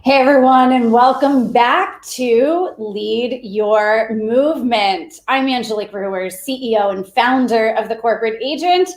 Hey everyone, and welcome back to Lead Your Movement. I'm Angelique Ruers, CEO and founder of The Corporate Agent,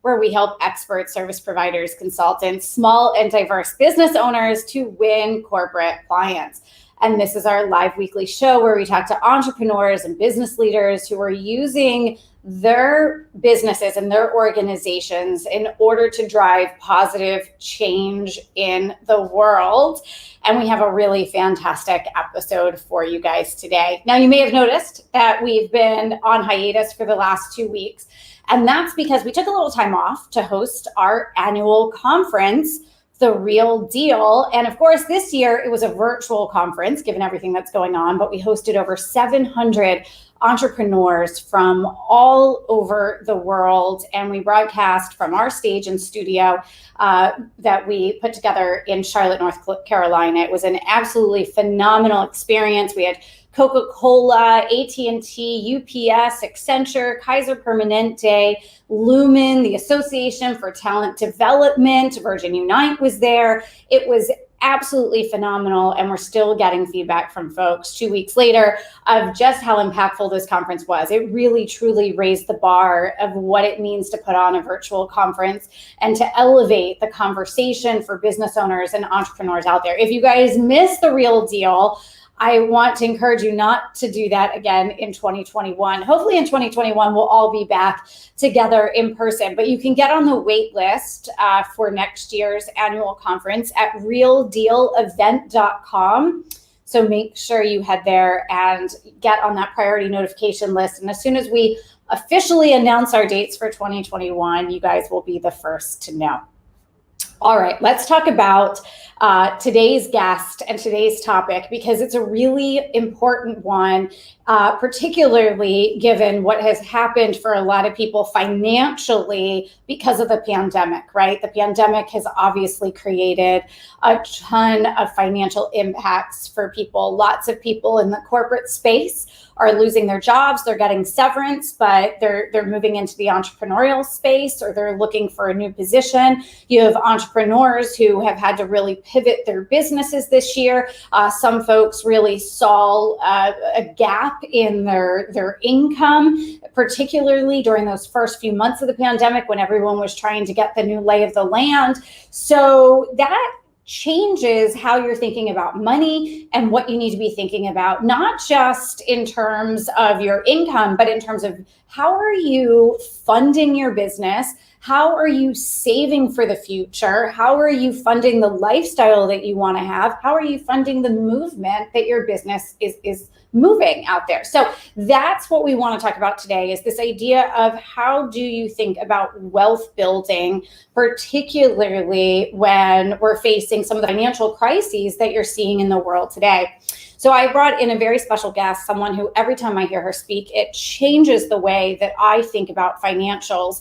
where we help expert service providers, consultants, small and diverse business owners to win corporate clients. And this is our live weekly show where we talk to entrepreneurs and business leaders who are using their businesses and their organizations in order to drive positive change in the world. And we have a really fantastic episode for you guys today. Now, you may have noticed that we've been on hiatus for the last 2 weeks, and that's because we took a little time off to host our annual conference, The Real Deal. And of course, this year it was a virtual conference, given everything that's going on, but we hosted over 700 entrepreneurs from all over the world. And we broadcast from our stage and studio that we put together in Charlotte, North Carolina. It was an absolutely phenomenal experience. We had Coca-Cola, AT&T, UPS, Accenture, Kaiser Permanente, Lumen, the Association for Talent Development, Virgin Unite was there. It was absolutely phenomenal, and we're still getting feedback from folks 2 weeks later of just how impactful this conference was. It really, truly raised the bar of what it means to put on a virtual conference and to elevate the conversation for business owners and entrepreneurs out there. If you guys missed The Real Deal, I want to encourage you not to do that again in 2021. Hopefully in 2021, we'll all be back together in person, but you can get on the wait list for next year's annual conference at realdealevent.com. So make sure you head there and get on that priority notification list. And as soon as we officially announce our dates for 2021, you guys will be the first to know. All right, let's talk about today's guest and today's topic, because it's a really important one, particularly given what has happened for a lot of people financially because of the pandemic, right? The pandemic has obviously created a ton of financial impacts for people. Lots of people in the corporate space are losing their jobs, they're getting severance, but they're moving into the entrepreneurial space, or they're looking for a new position. You have entrepreneurs who have had to really pivot their businesses this year. Some folks really saw a gap in their income, particularly during those first few months of the pandemic when everyone was trying to get the new lay of the land. So that changes how you're thinking about money and what you need to be thinking about, not just in terms of your income, but in terms of how are you funding your business? How are you saving for the future? How are you funding the lifestyle that you want to have? How are you funding the movement that your business is moving out there? So that's what we want to talk about today, is this idea of how do you think about wealth building, particularly when we're facing some of the financial crises that you're seeing in the world today. So I brought in a very special guest, someone who every time I hear her speak, it changes the way that I think about financials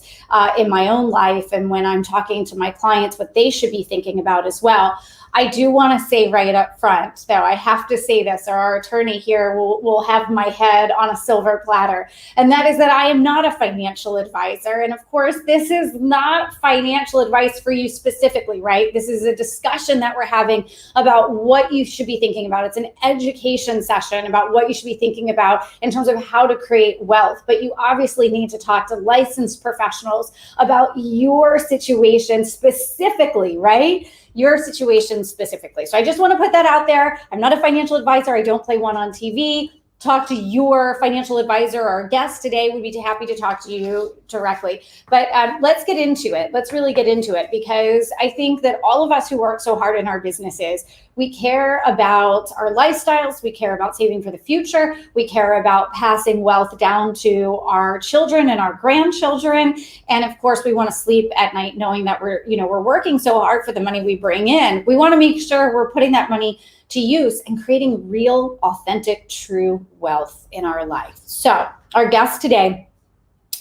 in my own life, and when I'm talking to my clients, what they should be thinking about as well. I do want to say right up front, though, I have to say this, or our attorney here will have my head on a silver platter, and that is that I am not a financial advisor. And of course, this is not financial advice for you specifically, right? This is a discussion that we're having about what you should be thinking about. It's an education session about what you should be thinking about in terms of how to create wealth. But you obviously need to talk to licensed professionals about your situation specifically, right? Your situation specifically. So I just want to put that out there. I'm not a financial advisor. I don't play one on TV. Talk to your financial advisor. Our guest today would be happy to talk to you directly. But let's get into it. Let's really get into it, because I think that all of us who work so hard in our businesses, we care about our lifestyles. We care about saving for the future. We care about passing wealth down to our children and our grandchildren. And of course, we want to sleep at night knowing that we're working so hard for the money we bring in. We want to make sure we're putting that money to use and creating real, authentic, true wealth in our life. So our guest today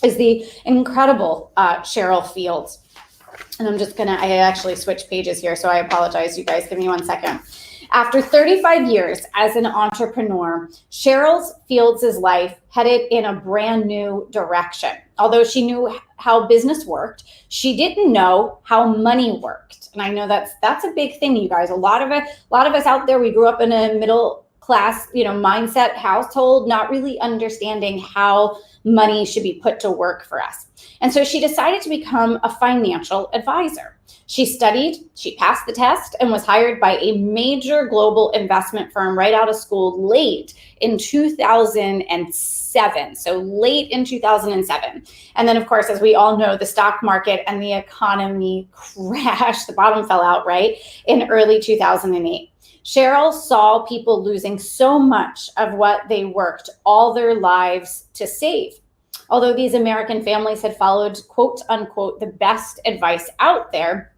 is the incredible Cheryl Fields. And I actually switched pages here, so I apologize, you guys. Give me 1 second. After 35 years as an entrepreneur, Cheryl Fields' life headed in a brand new direction. Although she knew how business worked, she didn't know how money worked. And I know that's a big thing, you guys. A lot of us out there, we grew up in a middle class, mindset household, not really understanding how money should be put to work for us. And so she decided to become a financial advisor. She studied, she passed the test, and was hired by a major global investment firm right out of school late in 2007. So late in 2007. And then, of course, as we all know, the stock market and the economy crashed. The bottom fell out, right, in early 2008. Cheryl saw people losing so much of what they worked all their lives to save. Although these American families had followed, quote unquote, the best advice out there,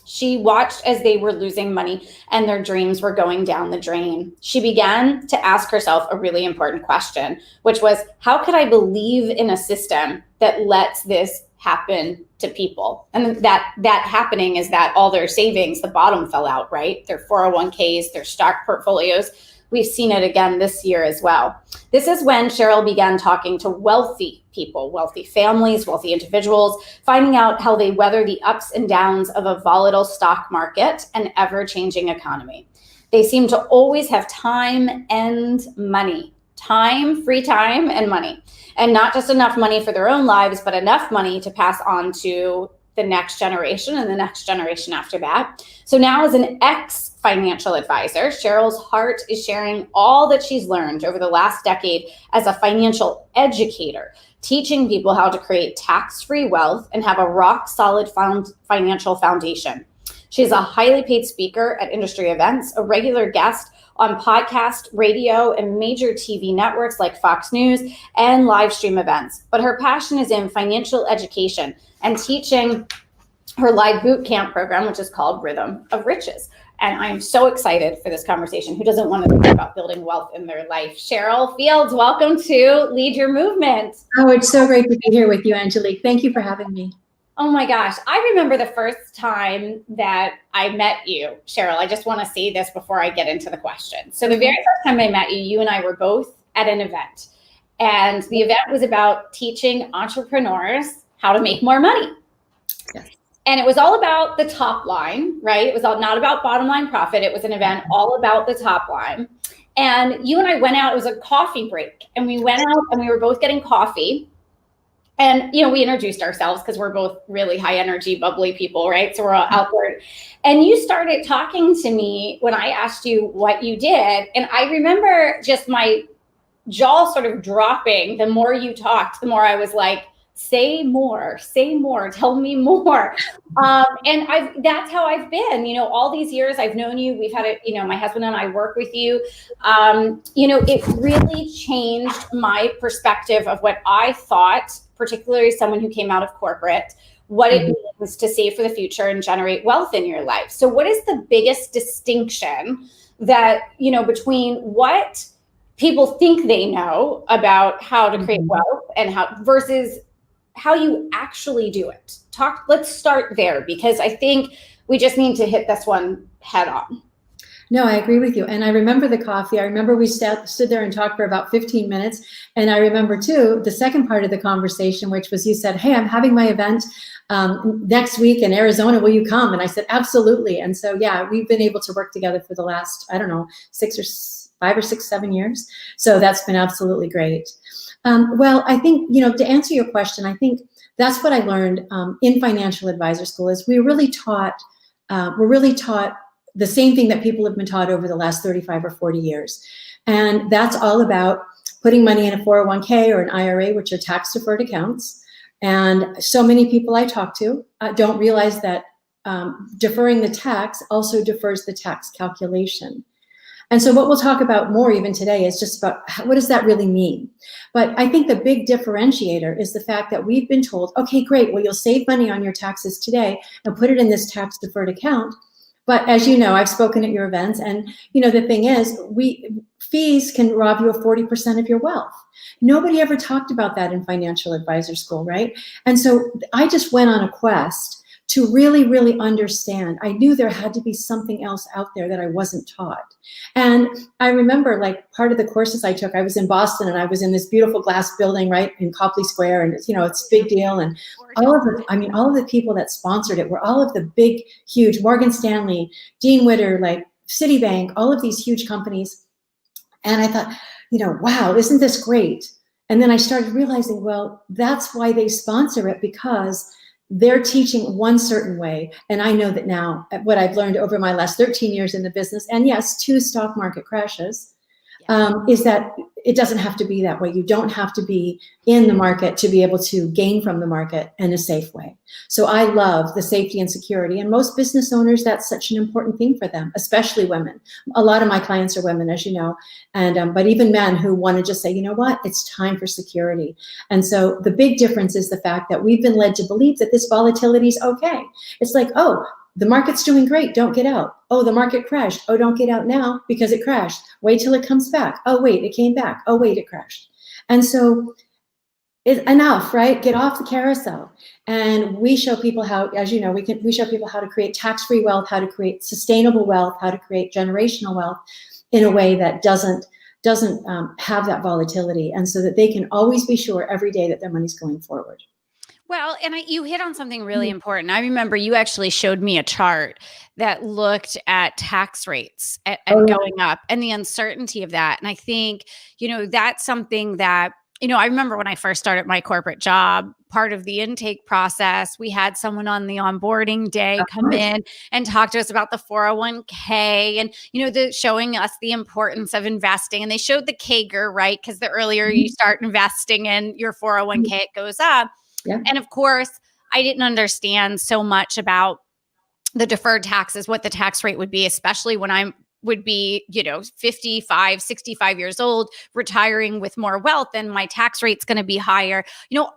she watched as they were losing money and their dreams were going down the drain. She began to ask herself a really important question, which was, how could I believe in a system that lets this happen to people? And that happening is that all their savings, the bottom fell out, right? Their 401ks, their stock portfolios. We've seen it again this year as well. This is when Cheryl began talking to wealthy people, wealthy families, wealthy individuals, finding out how they weather the ups and downs of a volatile stock market and ever-changing economy. They seem to always have time and money. Time, free time, and money. And not just enough money for their own lives, but enough money to pass on to the next generation and the next generation after that. So now, as an ex-financial advisor, Cheryl's heart is sharing all that she's learned over the last decade as a financial educator, teaching people how to create tax-free wealth and have a rock-solid financial foundation. She's a highly paid speaker at industry events, a regular guest on podcast, radio, and major TV networks like Fox News and live stream events. But her passion is in financial education and teaching her live boot camp program, which is called Rhythm of Riches. And I'm so excited for this conversation. Who doesn't want to think about building wealth in their life? Cheryl Fields, welcome to Lead Your Movement. Oh, it's so great to be here with you, Angelique. Thank you for having me. Oh my gosh. I remember the first time that I met you, Cheryl. I just want to say this before I get into the question. So the very first time I met you, you and I were both at an event. And the event was about teaching entrepreneurs how to make more money. Yes. And it was all about the top line, right? It was not about bottom line profit. It was an event all about the top line. And you and I went out, it was a coffee break. And we went out and we were both getting coffee. And, we introduced ourselves because we're both really high energy, bubbly people, right? So we're all outward. And you started talking to me when I asked you what you did. And I remember just my jaw sort of dropping. The more you talked, the more I was like, say more, tell me more. And that's how I've been, all these years I've known you. We've had it, my husband and I work with you. It really changed my perspective of what I thought, particularly someone who came out of corporate, what it means to save for the future and generate wealth in your life. So what is the biggest distinction that, between what people think they know about how to create wealth and how versus how you actually do it? Let's start there, because I think we just need to hit this one head on. No, I agree with you. And I remember the coffee. I remember we stood there and talked for about 15 minutes. And I remember too, the second part of the conversation, which was you said, hey, I'm having my event next week in Arizona. Will you come? And I said, absolutely. And so, yeah, we've been able to work together for the last, 5 or 6, 7 years. So that's been absolutely great. Well, I think, to answer your question, I think that's what I learned in financial advisor school is we're really taught the same thing that people have been taught over the last 35 or 40 years. And that's all about putting money in a 401k or an IRA, which are tax deferred accounts. And so many people I talk to don't realize that deferring the tax also defers the tax calculation. And so what we'll talk about more even today is just about what does that really mean? But I think the big differentiator is the fact that we've been told, okay, great, well, you'll save money on your taxes today and put it in this tax deferred account. But as you know, I've spoken at your events, and the thing is, fees can rob you of 40% of your wealth. Nobody ever talked about that in financial advisor school, right? And so I just went on a quest to really, really understand. I knew there had to be something else out there that I wasn't taught. And I remember, like, part of the courses I took, I was in Boston and I was in this beautiful glass building right in Copley Square, and it's, it's a big deal. And all of the people that sponsored it were all of the big, huge Morgan Stanley, Dean Witter, like Citibank, all of these huge companies. And I thought, wow, isn't this great? And then I started realizing, well, that's why they sponsor it, because they're teaching one certain way. And I know that now, what I've learned over my last 13 years in the business, and yes, 2 stock market crashes, is that it doesn't have to be that way. You don't have to be in the market to be able to gain from the market in a safe way. So I love the safety and security. And most business owners, that's such an important thing for them, especially women. A lot of my clients are women, as you know, and but even men who want to just say, you know what, it's time for security. And so the big difference is the fact that we've been led to believe that this volatility is okay. It's like, oh, the market's doing great, don't get out. Oh, the market crashed. Oh, don't get out now because it crashed. Wait till it comes back. Oh, wait, it came back. Oh, wait, it crashed. And so it's enough, right? Get off the carousel. And we show people how, as you know, we show people how to create tax-free wealth, how to create sustainable wealth, how to create generational wealth in a way that doesn't have that volatility, and so that they can always be sure every day that their money's going forward. Well, and you hit on something really important. I remember you actually showed me a chart that looked at tax rates and going up and the uncertainty of that. And I think, that's something that, I remember when I first started my corporate job, part of the intake process, we had someone on the onboarding day come in and talk to us about the 401k and, showing us the importance of investing. And they showed the CAGR, right? Because the earlier you start investing in your 401k, it goes up. Yeah. And of course, I didn't understand so much about the deferred taxes, what the tax rate would be, especially when I would be, 55, 65 years old, retiring with more wealth, and my tax rate's going to be higher.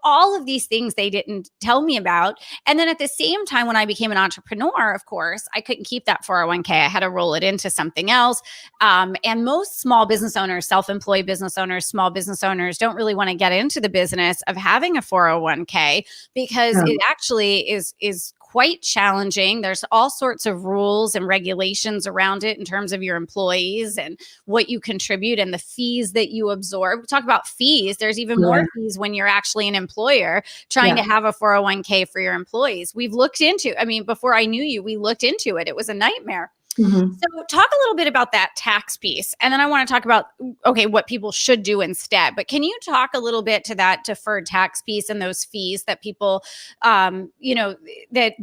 All of these things they didn't tell me about. And then at the same time, when I became an entrepreneur, of course, I couldn't keep that 401k. I had to roll it into something else. And most small business owners, self-employed business owners, small business owners don't really want to get into the business of having a 401k because it actually is quite challenging. There's all sorts of rules and regulations around it in terms of your employees and what you contribute and the fees that you absorb. Talk about fees. There's even more fees when you're actually an employer trying to have a 401k for your employees. We've looked into, before I knew you, we looked into it. It was a nightmare. Mm-hmm. So talk a little bit about that tax piece. And then I want to talk about, what people should do instead. But can you talk a little bit to that deferred tax piece and those fees that people, that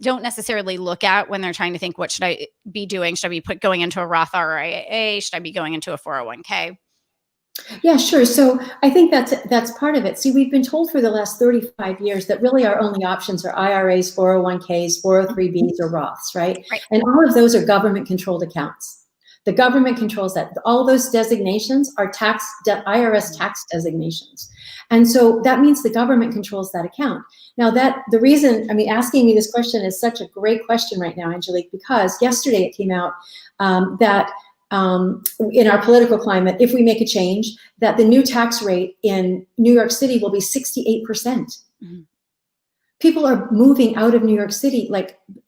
don't necessarily look at when they're trying to think, what should I be doing? Should I be going into a Roth IRA? Should I be going into a 401k? Yeah, sure. So I think that's part of it. See, we've been told for the last 35 years that really our only options are IRAs, 401ks, 403bs, or Roths, right? And all of those are government-controlled accounts. The government controls that. All those designations are IRS tax designations. And so that means the government controls that account. Now the reason, asking me this question is such a great question right now, Angelique, because yesterday it came out that in our political climate, if we make a change, that the new tax rate in New York City will be 68%. Mm-hmm. People are moving out of New York City.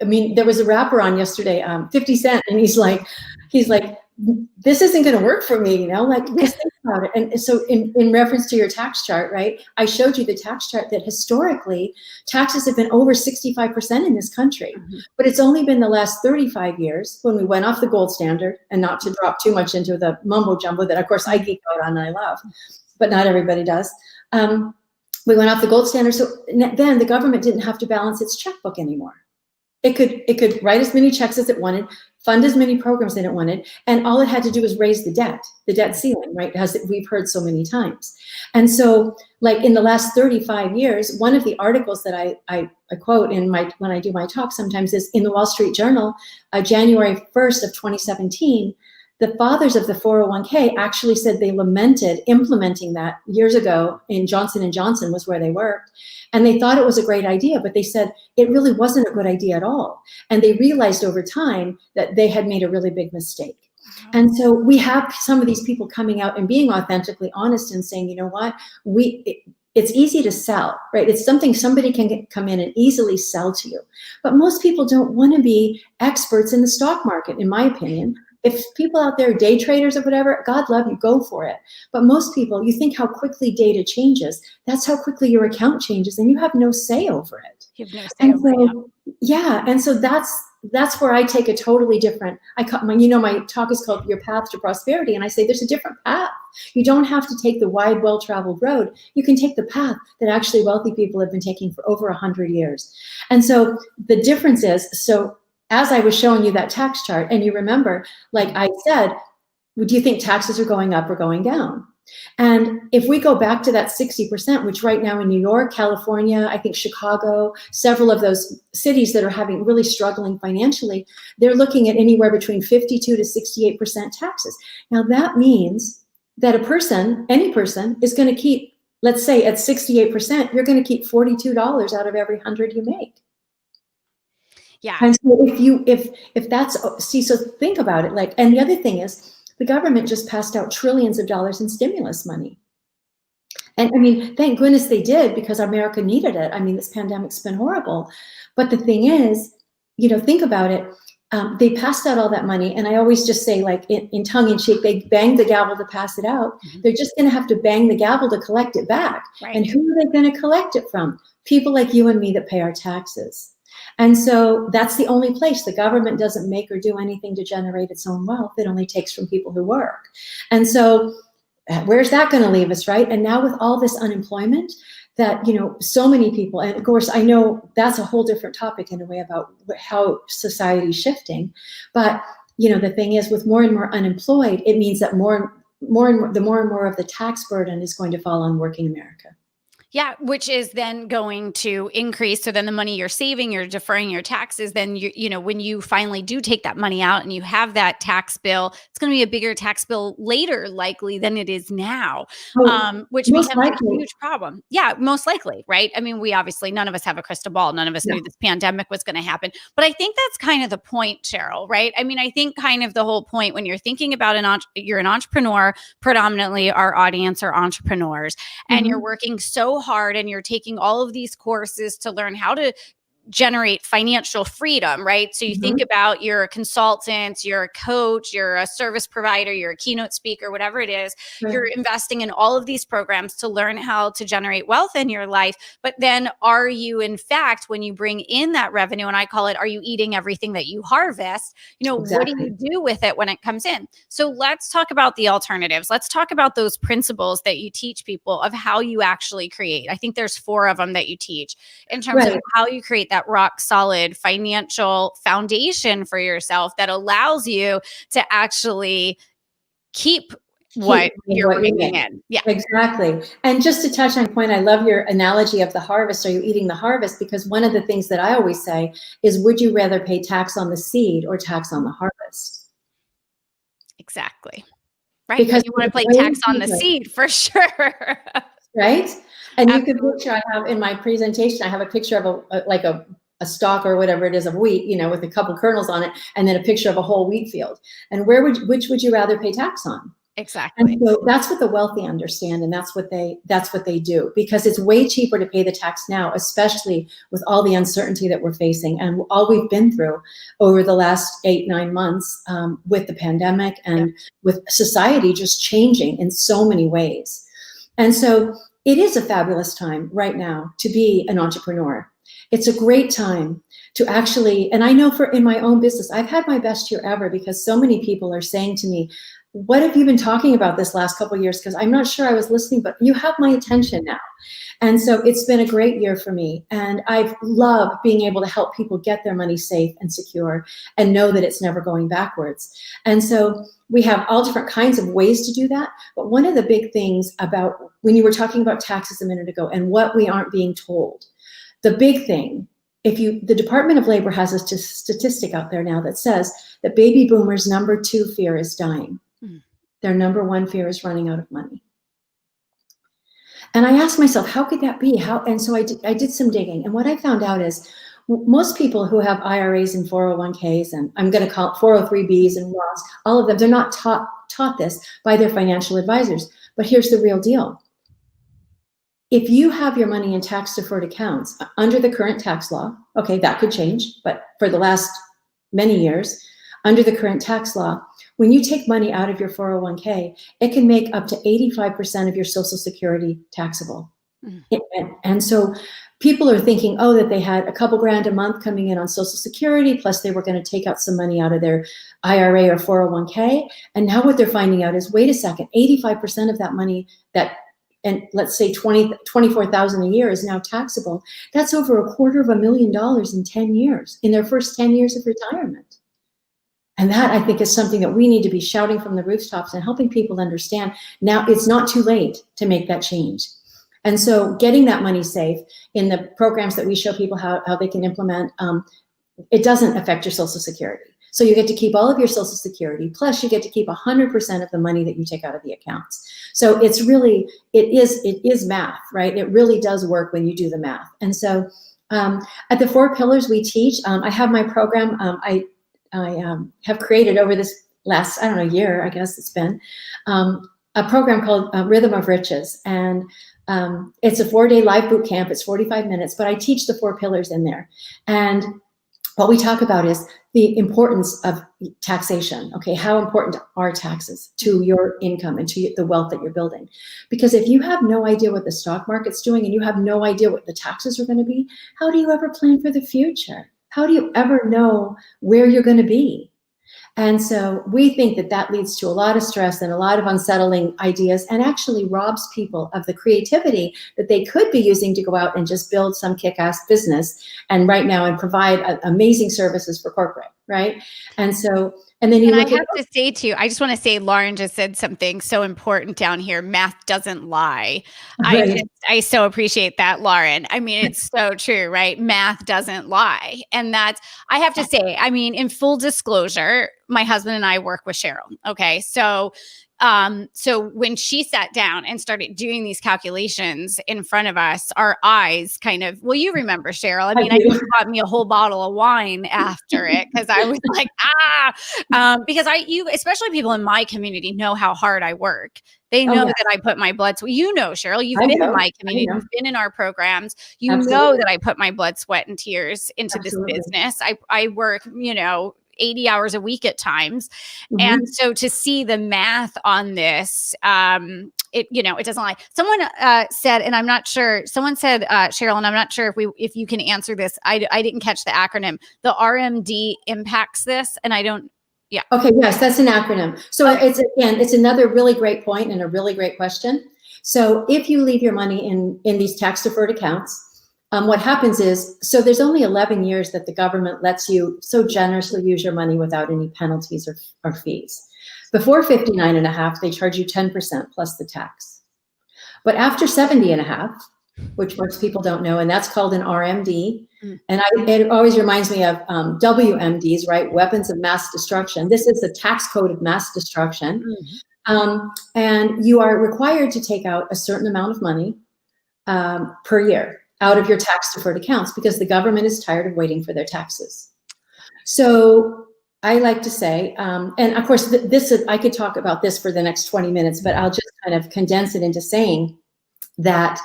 There was a rapper on yesterday, 50 Cent, and he's like, this isn't going to work for me, just think about it. And so in reference to your tax chart, right, I showed you the tax chart that historically taxes have been over 65% in this country, but it's only been the last 35 years when we went off the gold standard, and not to drop too much into the mumbo jumbo that of course I geek out on and I love, but not everybody does. We went off the gold standard. So then the government didn't have to balance its checkbook anymore. It could write as many checks as it wanted, fund as many programs that it wanted, and all it had to do was raise the debt ceiling, right? As we've heard so many times. And so, in the last 35 years, one of the articles that I quote when I do my talk sometimes is in the Wall Street Journal, January 1st of 2017. The fathers of the 401k actually said they lamented implementing that years ago in Johnson & Johnson was where they worked. And they thought it was a great idea, but they said it really wasn't a good idea at all. And they realized over time that they had made a really big mistake. And so we have some of these people coming out and being authentically honest and saying, you know what, it's easy to sell, right? It's something somebody can come in and easily sell to you. But most people don't want to be experts in the stock market, in my opinion. If people out there are day traders or whatever, God love you, go for it. But most people, you think how quickly data changes. That's how quickly your account changes, and you have no say over it. You have no say And over it. so, yeah, and so that's where I take a totally different. My talk is called Your Path to Prosperity, and I say there's a different path. You don't have to take the wide, well-traveled road. You can take the path that actually wealthy people have been taking for over 100 years. And so the difference is, so as I was showing you that tax chart, and you remember, like I said, do you think taxes are going up or going down? And if we go back to that 60%, which right now in New York, California, I think Chicago, several of those cities that are really struggling financially, they're looking at anywhere between 52 to 68% taxes. Now that means that any person is going to keep, let's say at 68%, you're going to keep $42 out of every 100 you make. Yeah. And so if that's, so think about it. Like, and the other thing is, the government just passed out trillions of dollars in stimulus money. And I mean, thank goodness they did, because America needed it. I mean, this pandemic's been horrible. But the thing is, think about it. They passed out all that money. And I always just say, like, in tongue in cheek, they banged the gavel to pass it out. Mm-hmm. They're just going to have to bang the gavel to collect it back. Right. And who are they going to collect it from? People like you and me that pay our taxes. And so that's the only place. The government doesn't make or do anything to generate its own wealth. It only takes from people who work. And so where's that going to leave us, right? And now with all this unemployment that, so many people, and of course, I know that's a whole different topic in a way about how society's shifting. But, the thing is, with more and more unemployed, it means that the more and more of the tax burden is going to fall on working America. Yeah, which is then going to increase. So then the money you're saving, you're deferring your taxes. Then when you finally do take that money out and you have that tax bill, it's going to be a bigger tax bill later, likely, than it is now, which becomes a huge problem. Yeah, most likely, right? I mean, we obviously, none of us have a crystal ball. None of us knew this pandemic was going to happen. But I think that's kind of the point, Cheryl, right? I mean, I think kind of the whole point when you're thinking about you're an entrepreneur, predominantly our audience are entrepreneurs, and you're working so hard and you're taking all of these courses to learn how to generate financial freedom, right? So you think about you're a consultant, you're a coach, you're a service provider, you're a keynote speaker, whatever it is, you're investing in all of these programs to learn how to generate wealth in your life. But then are you, in fact, when you bring in that revenue, and I call it, are you eating everything that you harvest? What do you do with it when it comes in? So let's talk about the alternatives. Let's talk about those principles that you teach people of how you actually create. I think there's 4 of them that you teach in terms of how you create that rock solid financial foundation for yourself that allows you to actually keep what you're bringing in. Yeah, exactly. And just to touch on a point, I love your analogy of the harvest. Are you eating the harvest? Because one of the things that I always say is, would you rather pay tax on the seed or tax on the harvest? Exactly. Right. Because you want to pay tax on the seed for sure. Right. And you can picture, I have in my presentation, I have a picture of a stalk or whatever it is of wheat, with a couple kernels on it, and then a picture of a whole wheat field. And which would you rather pay tax on? Exactly. And so that's what the wealthy understand, and that's what they do, because it's way cheaper to pay the tax now, especially with all the uncertainty that we're facing and all we've been through over the last 8-9 months with the pandemic and with society just changing in so many ways. And so it is a fabulous time right now to be an entrepreneur. It's a great time to actually, and I know in my own business, I've had my best year ever, because so many people are saying to me, what have you been talking about this last couple of years? Because I'm not sure I was listening, but you have my attention now. And so it's been a great year for me. And I've loved being able to help people get their money safe and secure and know that it's never going backwards. And so we have all different kinds of ways to do that. But one of the big things about when you were talking about taxes a minute ago and what we aren't being told, the big thing, the Department of Labor has a statistic out there now that says that baby boomers' number 2 fear is dying. Their number 1 fear is running out of money. And I asked myself, how could that be? And so I did some digging. And what I found out is most people who have IRAs and 401ks, and I'm going to call it 403Bs and Roths, all of them, they're not taught this by their financial advisors. But here's the real deal. if you have your money in tax deferred accounts under the current tax law, okay, that could change, but for the last many years, under the current tax law, when you take money out of your 401k, it can make up to 85% of your Social Security taxable. And so people are thinking, oh, that they had a couple grand a month coming in on Social Security, plus they were going to take out some money out of their IRA or 401k. And now what they're finding out is, wait a second, 85% of that money that, and let's say 24,000 a year is now taxable. That's over $250,000 in 10 years, in their first 10 years of retirement. And that, I think, is something that we need to be shouting from the rooftops and helping people understand. Now it's not too late to make that change. And so getting that money safe in the programs that we show people how they can implement, it doesn't affect your Social Security. So you get to keep all of your Social Security, plus you get to keep 100% of the money that you take out of the accounts. So it's really, it is math, right? It really does work when you do the math. And so at the 4 pillars we teach, I have my program, I have created over this last, year, I guess it's been, a program called Rhythm of Riches. And it's a 4-day live boot camp. It's 45 minutes, but I teach the 4 pillars in there. And what we talk about is the importance of taxation. Okay, how important are taxes to your income and to the wealth that you're building? Because if you have no idea what the stock market's doing and you have no idea what the taxes are going to be, how do you ever plan for the future? How do you ever know where you're going to be? And so we think that that leads to a lot of stress and a lot of unsettling ideas, and actually robs people of the creativity that they could be using to go out and just build some kick-ass business and provide amazing services for corporate, right? And so, and then you look I have to say too, I just want to say, Lauren just said something so important down here. Math doesn't lie. Right. I so appreciate that, Lauren. I mean, it's so true, right? Math doesn't lie. And that's, I have to say, I mean, in full disclosure, my husband and I work with Cheryl. Okay. So when she sat down and started doing these calculations in front of us, our eyes kind of, well, you remember, Cheryl. I mean, I think you bought me a whole bottle of wine after it, because I was like, because especially people in my community know how hard I work. They know that I put my blood sweat. You know, Cheryl, you've been in my community, you've been in our programs. You know that I put my blood, sweat, and tears into this business. I work, 80 hours a week at times. Mm-hmm. And so to see the math on this, it doesn't lie. Someone said, and I'm not sure, someone said, Cheryl, and I'm not sure if you can answer this. I didn't catch the acronym. The RMD impacts this, and I don't. Yeah. Okay. Yes, that's an acronym. So it's another really great point and a really great question. So if you leave your money in these tax deferred accounts, what happens is, so there's only 11 years that the government lets you so generously use your money without any penalties or fees. Before 59 and a half, they charge you 10% plus the tax. But after 70 and a half, which most people don't know, and that's called an RMD. And it always reminds me of WMDs, right? Weapons of mass destruction. This is the tax code of mass destruction. And you are required to take out a certain amount of money per year out of your tax deferred accounts, because the government is tired of waiting for their taxes. So I like to say, and of course, I could talk about this for the next 20 minutes, but I'll just kind of condense it into saying that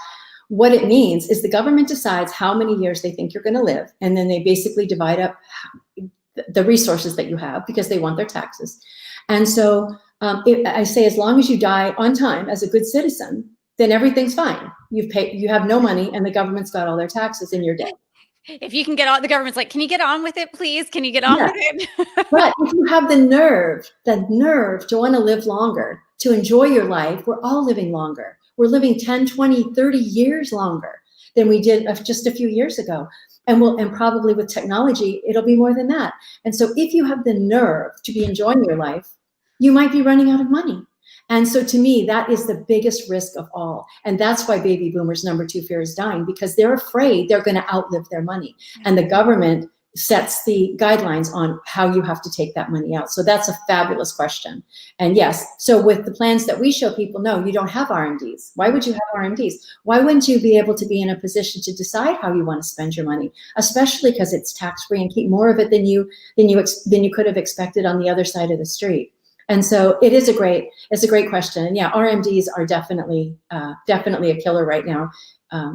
what it means is the government decides how many years they think you're going to live, and then they basically divide up the resources that you have because they want their taxes. And so I say, as long as you die on time as a good citizen, then everything's fine. You have no money, and the government's got all their taxes, and you're dead. If you can get on, the government's like, can you get on with it, please? Can you get on with it? But if you have the nerve to want to live longer, to enjoy your life, we're all living longer. We're living 10, 20, 30 years longer than we did just a few years ago. And probably with technology, it'll be more than that. And so if you have the nerve to be enjoying your life, you might be running out of money. And so to me, that is the biggest risk of all. And that's why baby boomers' number 2 fear is dying, because they're afraid they're going to outlive their money. And the government sets the guidelines on how you have to take that money out. So that's a fabulous question. And yes, so with the plans that we show people, no, you don't have RMDs. Why would you have RMDs? Why wouldn't you be able to be in a position to decide how you want to spend your money, especially because it's tax-free, and keep more of it than you could have expected on the other side of the street? And so it's a great question. And yeah, RMDs are definitely a killer right now.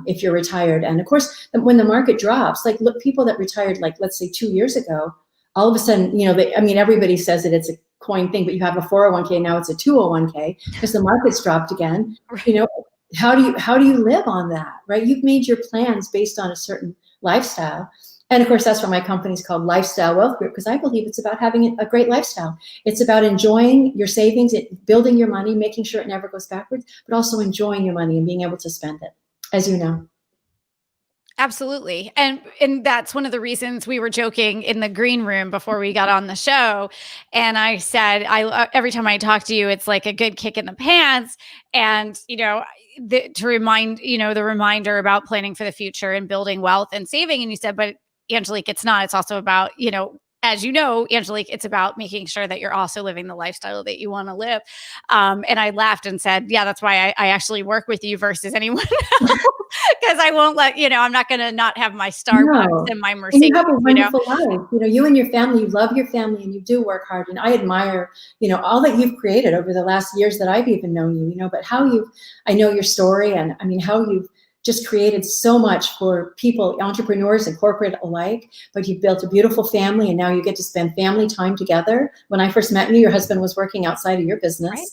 if you're retired. And of course, when the market drops, like look, people that retired, like let's say 2 years ago, all of a sudden, everybody says that it's a coin thing, but you have a 401k, now it's a 201k because the market's dropped again. Right. How do you live on that, right? You've made your plans based on a certain lifestyle. And of course, that's why my company's called Lifestyle Wealth Group, because I believe it's about having a great lifestyle. It's about enjoying your savings, building your money, making sure it never goes backwards, but also enjoying your money and being able to spend it, as you know. Absolutely. And that's one of the reasons we were joking in the green room before we got on the show. And I said, every time I talk to you, it's like a good kick in the pants. And, to remind, the reminder about planning for the future and building wealth and saving. And you said, but Angelique, it's not. It's also about, as you know, Angelique, it's about making sure that you're also living the lifestyle that you want to live. And I laughed and said, yeah, that's why I actually work with you versus anyone else. Because I won't I'm not going to not have my Starbucks and my Mercedes. And you have a wonderful life. You and your family, you love your family and you do work hard. And I admire, all that you've created over the last years that I've even known you, but I know your story and how you've just created so much for people, entrepreneurs and corporate alike, but you've built a beautiful family and now you get to spend family time together. When I first met you, your husband was working outside of your business. Right.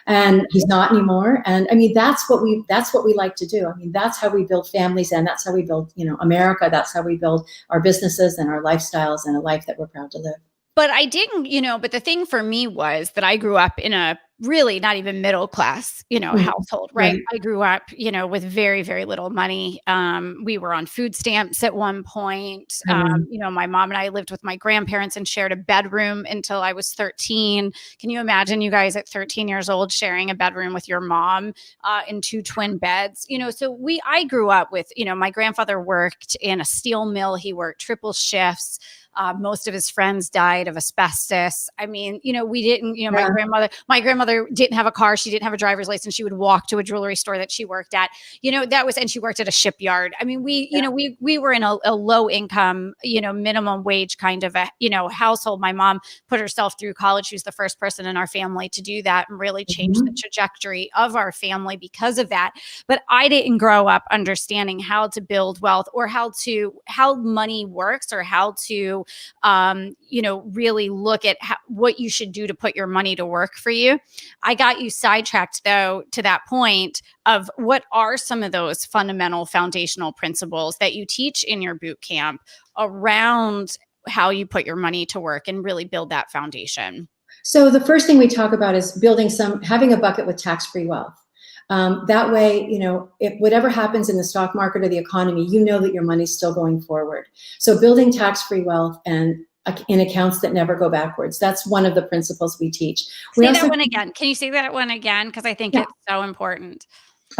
And he's not anymore. And that's what we like to do. That's how we build families and that's how we build, America. That's how we build our businesses and our lifestyles and a life that we're proud to live. But I didn't, but the thing for me was that I grew up in a really not even middle class, household, right? I grew up, with very, very little money. We were on food stamps at one point. My mom and I lived with my grandparents and shared a bedroom until I was 13. Can you imagine you guys at 13 years old sharing a bedroom with your mom in 2 twin beds? So I grew up with, my grandfather worked in a steel mill. He worked triple shifts. Most of his friends died of asbestos. We didn't, my grandmother didn't have a car. She didn't have a driver's license. She would walk to a jewelry store that she worked at, and she worked at a shipyard. We were in a low income, minimum wage kind of household. My mom put herself through college. She was the first person in our family to do that and really change the trajectory of our family because of that. But I didn't grow up understanding how to build wealth or how money works or how to really look at what you should do to put your money to work for you. I got you sidetracked though to that point of what are some of those fundamental foundational principles that you teach in your boot camp around how you put your money to work and really build that foundation. So the first thing we talk about is having a bucket with tax-free wealth. That way, if whatever happens in the stock market or the economy, that your money's still going forward. So building tax-free wealth and in accounts that never go backwards. That's one of the principles we teach. Say that one again. Can you say that one again? Because I think it's so important.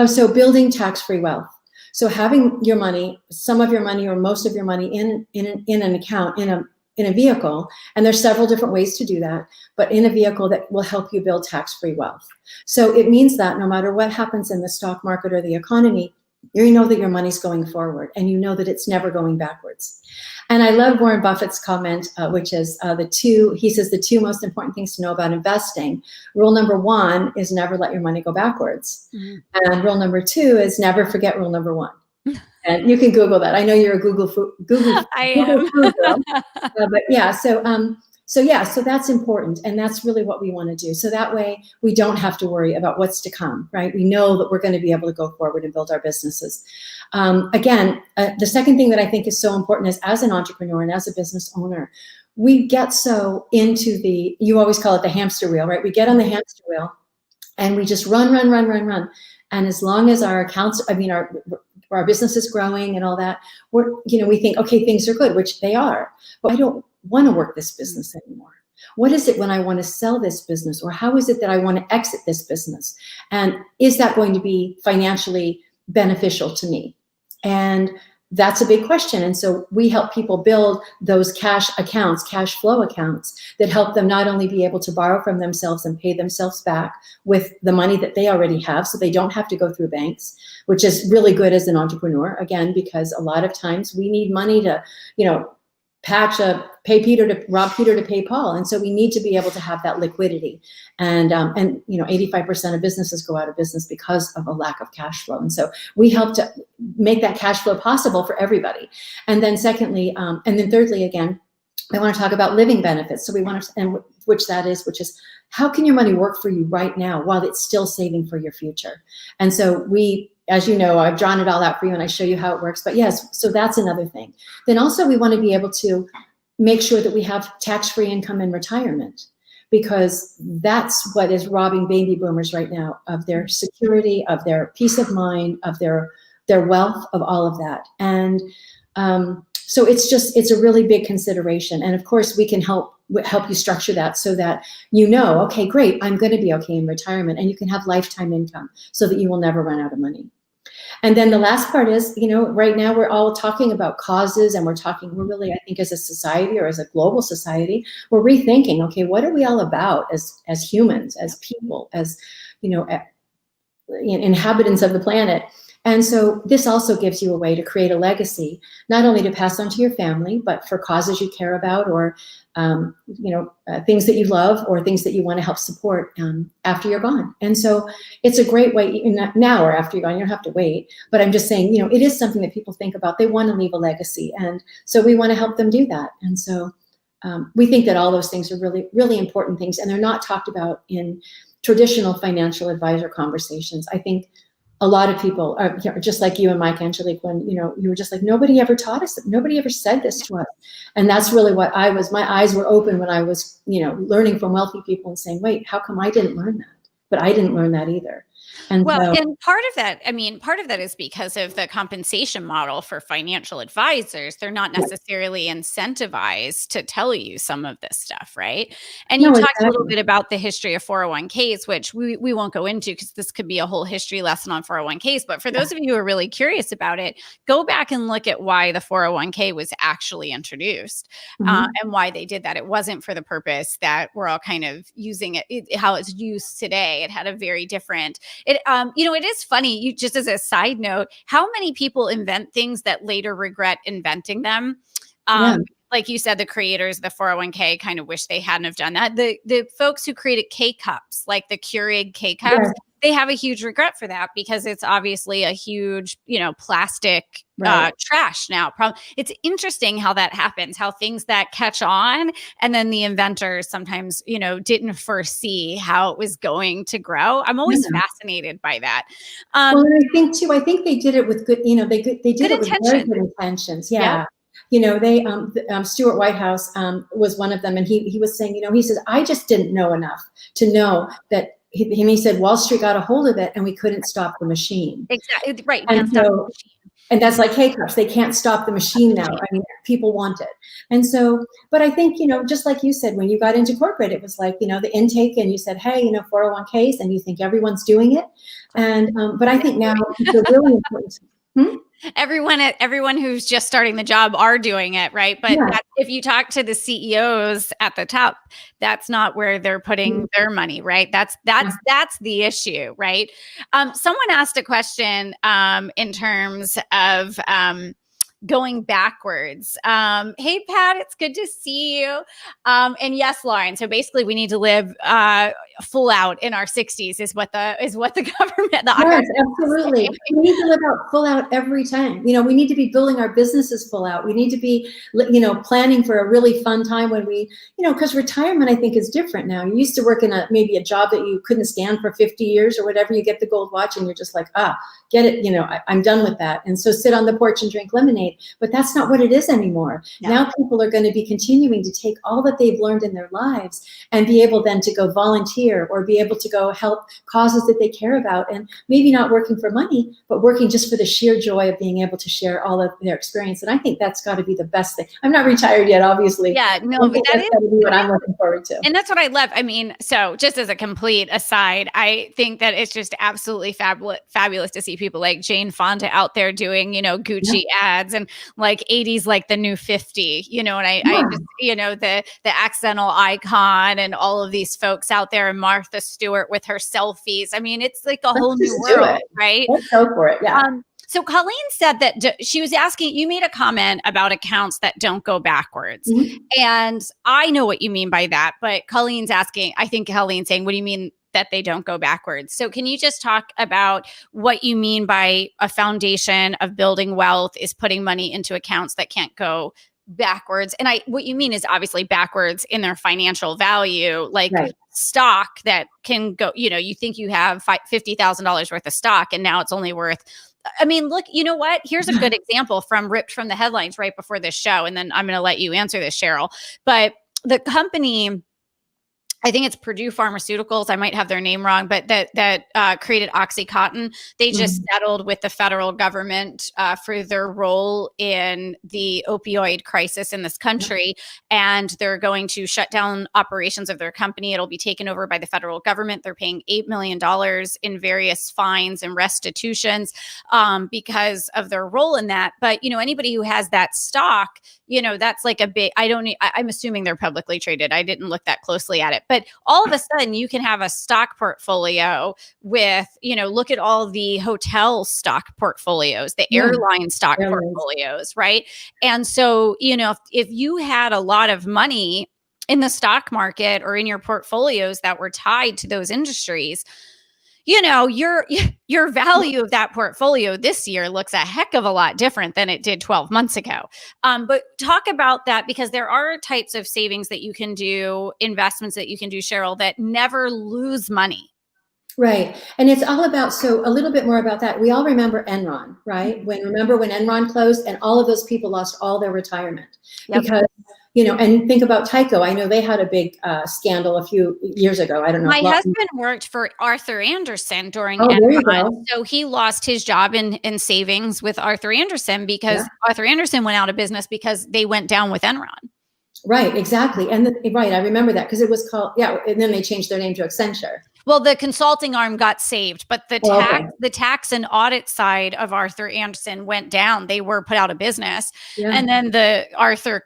So building tax-free wealth. So having your money, some of your money or most of your money in an account, in a vehicle, and there's several different ways to do that, but in a vehicle that will help you build tax-free wealth. So it means that no matter what happens in the stock market or the economy, you know that your money's going forward and you know that it's never going backwards. And I love Warren Buffett's comment, which is he says the 2 most important things to know about investing. Rule number 1 is never let your money go backwards. Mm-hmm. And rule number 2 is never forget rule number 1. And you can Google that. I know you're a Google I am. Google girl. But yeah, so that's important. And that's really what we want to do. So that way we don't have to worry about what's to come, right? We know that we're going to be able to go forward and build our businesses. The second thing that I think is so important is as an entrepreneur and as a business owner, we get so into you always call it the hamster wheel, right? We get on the hamster wheel and we just run. And as long as our accounts, our business is growing and all that, we think, okay, things are good, which they are, but I don't want to work this business anymore. What is it when I want to sell this business? Or how is it that I want to exit this business? And is that going to be financially beneficial to me? And that's a big question. And so we help people build those cash flow accounts that help them not only be able to borrow from themselves and pay themselves back with the money that they already have, so they don't have to go through banks, which is really good as an entrepreneur, again, because a lot of times we need money to, rob Peter to pay Paul. And so we need to be able to have that liquidity. And 85% of businesses go out of business because of a lack of cash flow. And so we help to make that cash flow possible for everybody. And then secondly, and then thirdly, again, I want to talk about living benefits. So we want to, and which is how can your money work for you right now while it's still saving for your future? And so as you know, I've drawn it all out for you and I show you how it works. But yes, so that's another thing. Then also we want to be able to make sure that we have tax-free income in retirement, because that's what is robbing baby boomers right now of their security, of their peace of mind, of their wealth, of all of that. And so it's a really big consideration. And of course we can help you structure that so that okay, great, I'm going to be okay in retirement, and you can have lifetime income so that you will never run out of money. And then the last part is, right now we're all talking about causes, and we're really, I think, as a society or as a global society, we're rethinking, okay, what are we all about as humans, as people, as, inhabitants of the planet? And so this also gives you a way to create a legacy, not only to pass on to your family, but for causes you care about, or things that you love, or things that you want to help support after you're gone. And so it's a great way, now or after you're gone, you don't have to wait. But I'm just saying, it is something that people think about. They want to leave a legacy. And so we want to help them do that. And so we think that all those things are really, really important things. And they're not talked about in traditional financial advisor conversations. I think a lot of people are just like you and Mike Angelique, when, you were just like, nobody ever taught us, nobody ever said this to us. And that's really what my eyes were open when I was, learning from wealthy people and saying, wait, how come I didn't learn that? But I didn't learn that either. And and part of that is because of the compensation model for financial advisors. They're not necessarily incentivized to tell you some of this stuff, right? And you talked a little bit about the history of 401ks, which we won't go into because this could be a whole history lesson on 401ks. But for those of you who are really curious about it, go back and look at why the 401k was actually introduced and why they did that. It wasn't for the purpose that we're all kind of using it how it's used today. It had a very different. It is funny, just as a side note, how many people invent things that later regret inventing them. Like you said, the creators of the 401k kind of wish they hadn't have done that. The folks who created K-Cups, like the Keurig Kcups, they have a huge regret for that because it's obviously a huge, plastic trash now. It's interesting how that happens, how things that catch on and then the inventors sometimes, didn't foresee how it was going to grow. I'm always fascinated by that. Well, and I think they did it with good, they did it with very good intentions. Yeah. They, Stewart Whitehouse was one of them. And he was saying, he says, I just didn't know enough to know that he said Wall Street got a hold of it and we couldn't stop the machine. Exactly. Right. And that's like K-Cups. They can't stop the machine now. I mean, people want it. And so, but I think, just like you said, when you got into corporate, it was like, the intake and you said, hey, 401ks, and you think everyone's doing it. And, but I think now it's a really important. Everyone who's just starting the job are doing it, right? But if you talk to the CEOs at the top, that's not where they're putting their money, right? That's the issue, right? Someone asked a question in terms of going backwards. Hey, Pat, it's good to see you. And yes, Lauren. So basically, we need to live full out in our 60s, is what the government. Yes, absolutely. We need to live out full out every time. We need to be building our businesses full out. We need to be, planning for a really fun time when we, because retirement, I think, is different now. You used to work in maybe a job that you couldn't stand for 50 years or whatever. You get the gold watch and you're just like, get it. I'm done with that. And so sit on the porch and drink lemonade. But that's not what it is anymore. No. Now people are going to be continuing to take all that they've learned in their lives and be able then to go volunteer or be able to go help causes that they care about, and maybe not working for money, but working just for the sheer joy of being able to share all of their experience. And I think that's got to be the best thing. I'm not retired yet, obviously. Yeah, no, but that's got to be what I'm looking forward to. And that's what I love. I mean, so just as a complete aside, I think that it's just absolutely fabulous to see people like Jane Fonda out there doing, Gucci ads and like 80s, like the new 50, and I just, the accidental icon and all of these folks out there, and Martha Stewart with her selfies. I mean, it's like a whole new world, right? Let's go for it. Yeah. So Colleen said that she was asking, you made a comment about accounts that don't go backwards. Mhm. And I know what you mean by that, but Colleen's asking, I think Colleen's saying, what do you mean that they don't go backwards? So can you just talk about what you mean by a foundation of building wealth is putting money into accounts that can't go backwards? And what you mean is obviously backwards in their financial value, like Right. stock that can go, you think you have $50,000 worth of stock and now it's only worth, I mean, look, you know what? Here's a good example ripped from the headlines right before this show. And then I'm going to let you answer this, Cheryl. But the company, I think it's Purdue Pharmaceuticals. I might have their name wrong, but that created OxyContin. They just settled with the federal government for their role in the opioid crisis in this country, and they're going to shut down operations of their company. It'll be taken over by the federal government. They're paying $8 million in various fines and restitutions because of their role in that. But anybody who has that stock, that's like a big. I'm assuming they're publicly traded. I didn't look that closely at it. But all of a sudden, you can have a stock portfolio with, look at all the hotel stock portfolios, the airline stock portfolios, right? And so, if you had a lot of money in the stock market or in your portfolios that were tied to those industries, your value of that portfolio this year looks a heck of a lot different than it did 12 months ago. But talk about that, because there are types of savings that you can do, investments that you can do, Cheryl, that never lose money. Right. And it's all about, so a little bit more about that. We all remember Enron, right? Remember when Enron closed and all of those people lost all their retirement because, and think about Tyco. I know they had a big scandal a few years ago. I don't know. My husband worked for Arthur Andersen during Enron. So he lost his job in savings with Arthur Andersen because Arthur Andersen went out of business because they went down with Enron. Right, exactly. And I remember that because it was called, and then they changed their name to Accenture. Well, the consulting arm got saved, but the tax and audit side of Arthur Andersen went down. They were put out of business. And then the Arthur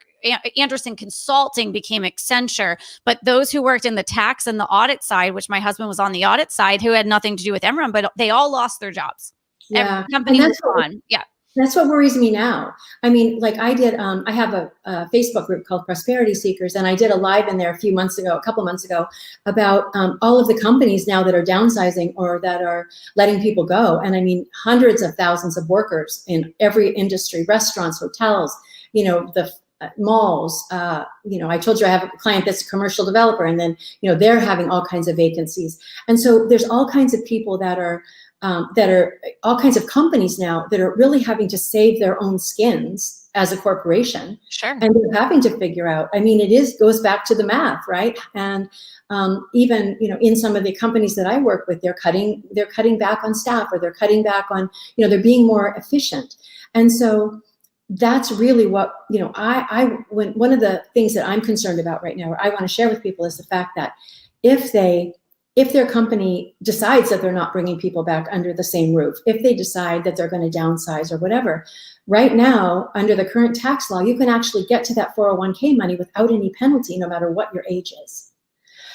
Andersen Consulting became Accenture. But those who worked in the tax and the audit side, which my husband was on the audit side, who had nothing to do with Enron, but they all lost their jobs. Every company was gone. That's what worries me now. I mean, like I did, I have a Facebook group called Prosperity Seekers, and I did a live in there a couple months ago, about all of the companies now that are downsizing or that are letting people go. And I mean, hundreds of thousands of workers in every industry, restaurants, hotels, the malls. I told you I have a client that's a commercial developer, and then, they're having all kinds of vacancies. And so there's all kinds of people that are all kinds of companies now that are really having to save their own skins as a corporation. Sure. And they're having to figure out, I mean, goes back to the math, right? And even, in some of the companies that I work with, they're cutting back on staff, or they're cutting back on, they're being more efficient. And so that's really what, one of the things that I'm concerned about right now, or I want to share with people, is the fact that if their company decides that they're not bringing people back under the same roof, if they decide that they're going to downsize or whatever, right now, under the current tax law, you can actually get to that 401k money without any penalty, no matter what your age is.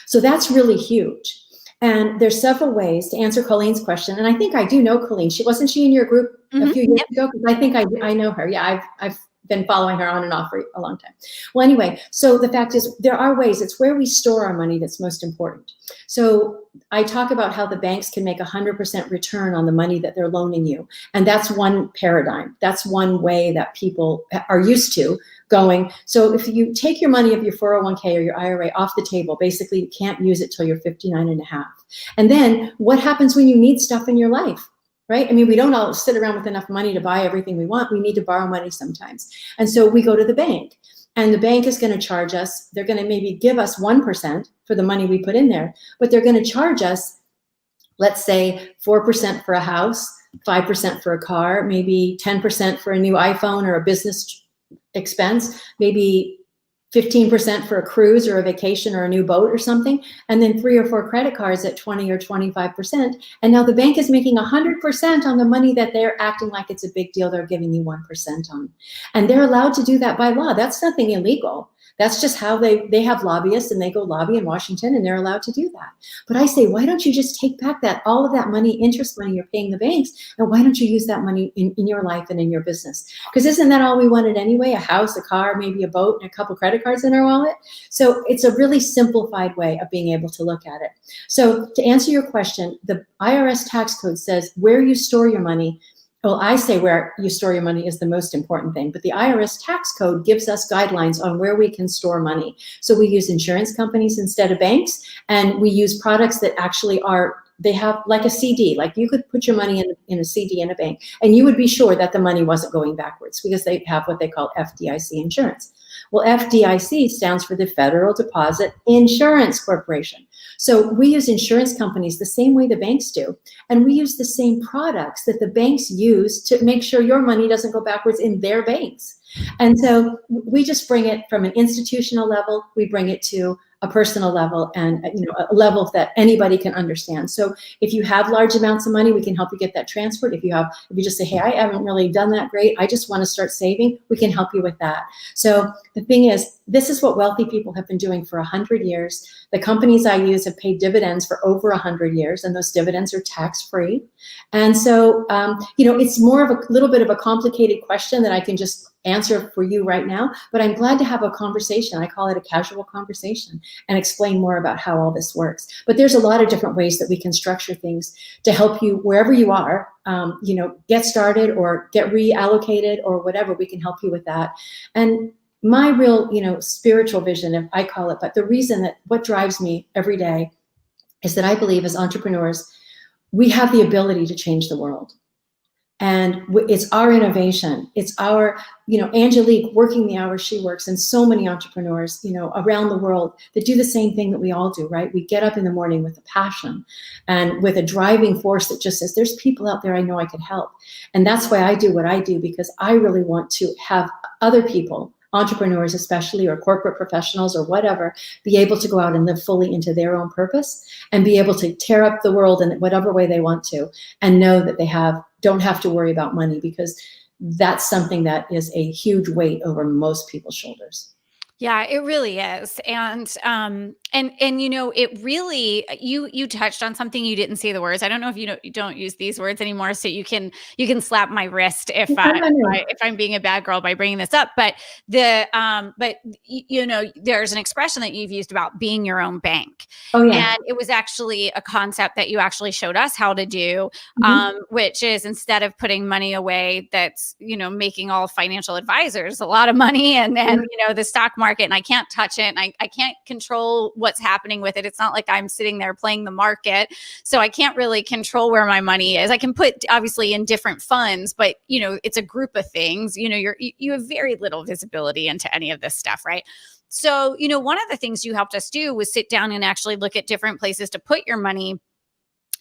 So that's really huge. And there's several ways to answer Colleen's question. And I think I do know Colleen. Wasn't she in your group a few years ago? Because I think I know her. Yeah, I've been following her on and off for a long time. Well, anyway, so the fact is, there are ways. It's where we store our money that's most important. So I talk about how the banks can make 100% return on the money that they're loaning you. And that's one paradigm. That's one way that people are used to going. So if you take your money of your 401k or your IRA off the table, basically you can't use it till you're 59 and a half. And then what happens when you need stuff in your life? Right? I mean, we don't all sit around with enough money to buy everything we want. We need to borrow money sometimes. And so we go to the bank, and the bank is going to charge us. They're going to maybe give us 1% for the money we put in there, but they're going to charge us, let's say 4% for a house, 5% for a car, maybe 10% for a new iPhone or a business expense, maybe 15% for a cruise or a vacation or a new boat or something, and then 3 or 4 credit cards at 20 or 25%. And now the bank is making 100% on the money that they're acting like it's a big deal. They're giving you 1% on. And they're allowed to do that by law. That's nothing illegal. That's just how they have lobbyists, and they go lobby in Washington, and they're allowed to do that. But I say, why don't you just take back all of that money, interest money you're paying the banks, and why don't you use that money in your life and in your business? Because isn't that all we wanted anyway? A house, a car, maybe a boat, and a couple credit cards in our wallet. So it's a really simplified way of being able to look at it. So to answer your question, the IRS tax code says where you store your money. Well, I say where you store your money is the most important thing, but the IRS tax code gives us guidelines on where we can store money. So we use insurance companies instead of banks, and we use products that actually they have like a CD, like you could put your money in a CD in a bank, and you would be sure that the money wasn't going backwards because they have what they call FDIC insurance. Well, FDIC stands for the Federal Deposit Insurance Corporation. So we use insurance companies the same way the banks do. And we use the same products that the banks use to make sure your money doesn't go backwards in their banks. And so we just bring it from an institutional level, we bring it to a personal level, and a level that anybody can understand. So if you have large amounts of money, we can help you get that transferred. If you just say, hey, I haven't really done that great, I just want to start saving, we can help you with that. So the thing is, this is what wealthy people have been doing for 100 years. The companies I use have paid dividends for over 100 years, and those dividends are tax-free. And so, it's more of a little bit of a complicated question that I can just answer for you right now, but I'm glad to have a conversation. I call it a casual conversation, and explain more about how all this works. But there's a lot of different ways that we can structure things to help you wherever you are, get started or get reallocated or whatever. We can help you with that. And my real, spiritual vision, if I call it, but the reason that what drives me every day is that I believe as entrepreneurs, we have the ability to change the world. And it's our innovation. It's our, Angelique working the hours she works, and so many entrepreneurs, around the world that do the same thing that we all do, right? We get up in the morning with a passion and with a driving force that just says, there's people out there I know I can help. And that's why I do what I do, because I really want to have other people, entrepreneurs especially, or corporate professionals or whatever, be able to go out and live fully into their own purpose and be able to tear up the world in whatever way they want to, and know that they don't have to worry about money, because that's something that is a huge weight over most people's shoulders. Yeah, it really is. And it really, you touched on something. You didn't say the words. I don't know if you don't use these words anymore, so you can slap my wrist if I'm being a bad girl by bringing this up. But there's an expression that you've used about being your own bank. Oh yeah. And it was actually a concept that you actually showed us how to do, which is, instead of putting money away that's, making all financial advisors a lot of money, and the stock market, and I can't touch it, and I can't control what's happening with it. It's not like I'm sitting there playing the market, so I can't really control where my money is. I can put obviously in different funds, but it's a group of things. You have very little visibility into any of this stuff, right? So, one of the things you helped us do was sit down and actually look at different places to put your money.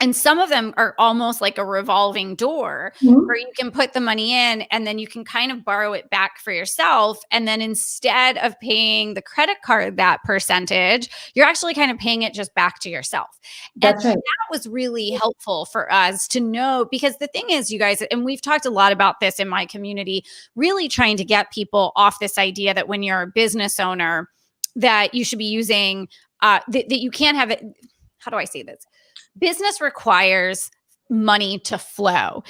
And some of them are almost like a revolving door, where you can put the money in and then you can kind of borrow it back for yourself. And then instead of paying the credit card that percentage, you're actually kind of paying it just back to yourself. That's right. That was really helpful for us to know, because the thing is, you guys, and we've talked a lot about this in my community, really trying to get people off this idea that when you're a business owner, that you should be using, that you can't have it. How do I say this? Business requires money to flow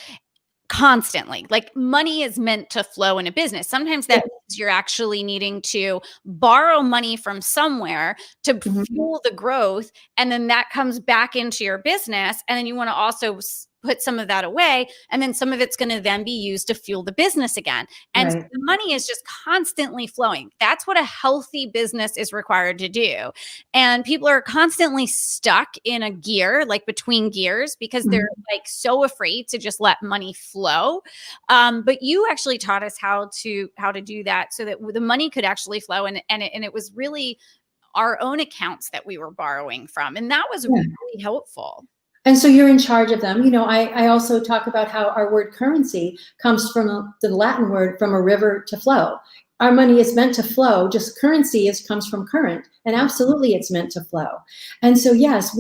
constantly. Like, money is meant to flow in a business. Sometimes that means you're actually needing to borrow money from somewhere to fuel the growth. And then that comes back into your business. And then you want to also put some of that away. And then some of it's going to then be used to fuel the business again. And so the money is just constantly flowing. That's what a healthy business is required to do. And people are constantly stuck in a gear, like between gears, because they're like so afraid to just let money flow. But you actually taught us how to do that, so that the money could actually flow. And it was really our own accounts that we were borrowing from. And that was really helpful. And so you're in charge of them. I also talk about how our word currency comes from the Latin word from a river to flow. Our money is meant to flow. Just currency comes from current, and absolutely it's meant to flow. And so yes,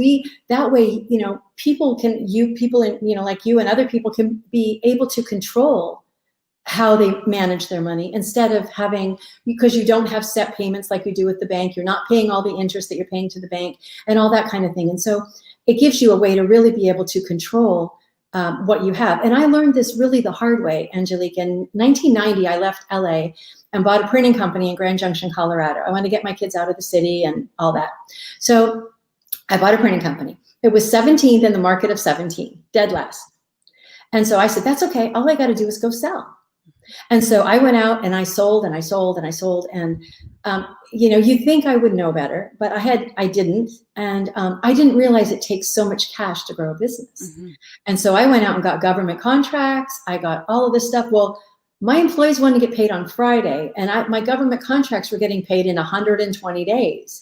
that way, people like you and other people can be able to control how they manage their money instead of having, because you don't have set payments like you do with the bank. You're not paying all the interest that you're paying to the bank and all that kind of thing. And so it gives you a way to really be able to control what you have. And I learned this really the hard way, Angelique. In 1990, I left LA and bought a printing company in Grand Junction, Colorado. I wanted to get my kids out of the city and all that. So I bought a printing company. It was 17th in the market of 17, dead last. And so I said, that's okay. All I got to do is go sell. And so I went out and I sold and I sold and I sold. And, you'd think I would know better, but I didn't. And I didn't realize it takes so much cash to grow a business. Mm-hmm. And so I went out and got government contracts. I got all of this stuff. Well, my employees wanted to get paid on Friday, and my government contracts were getting paid in 120 days.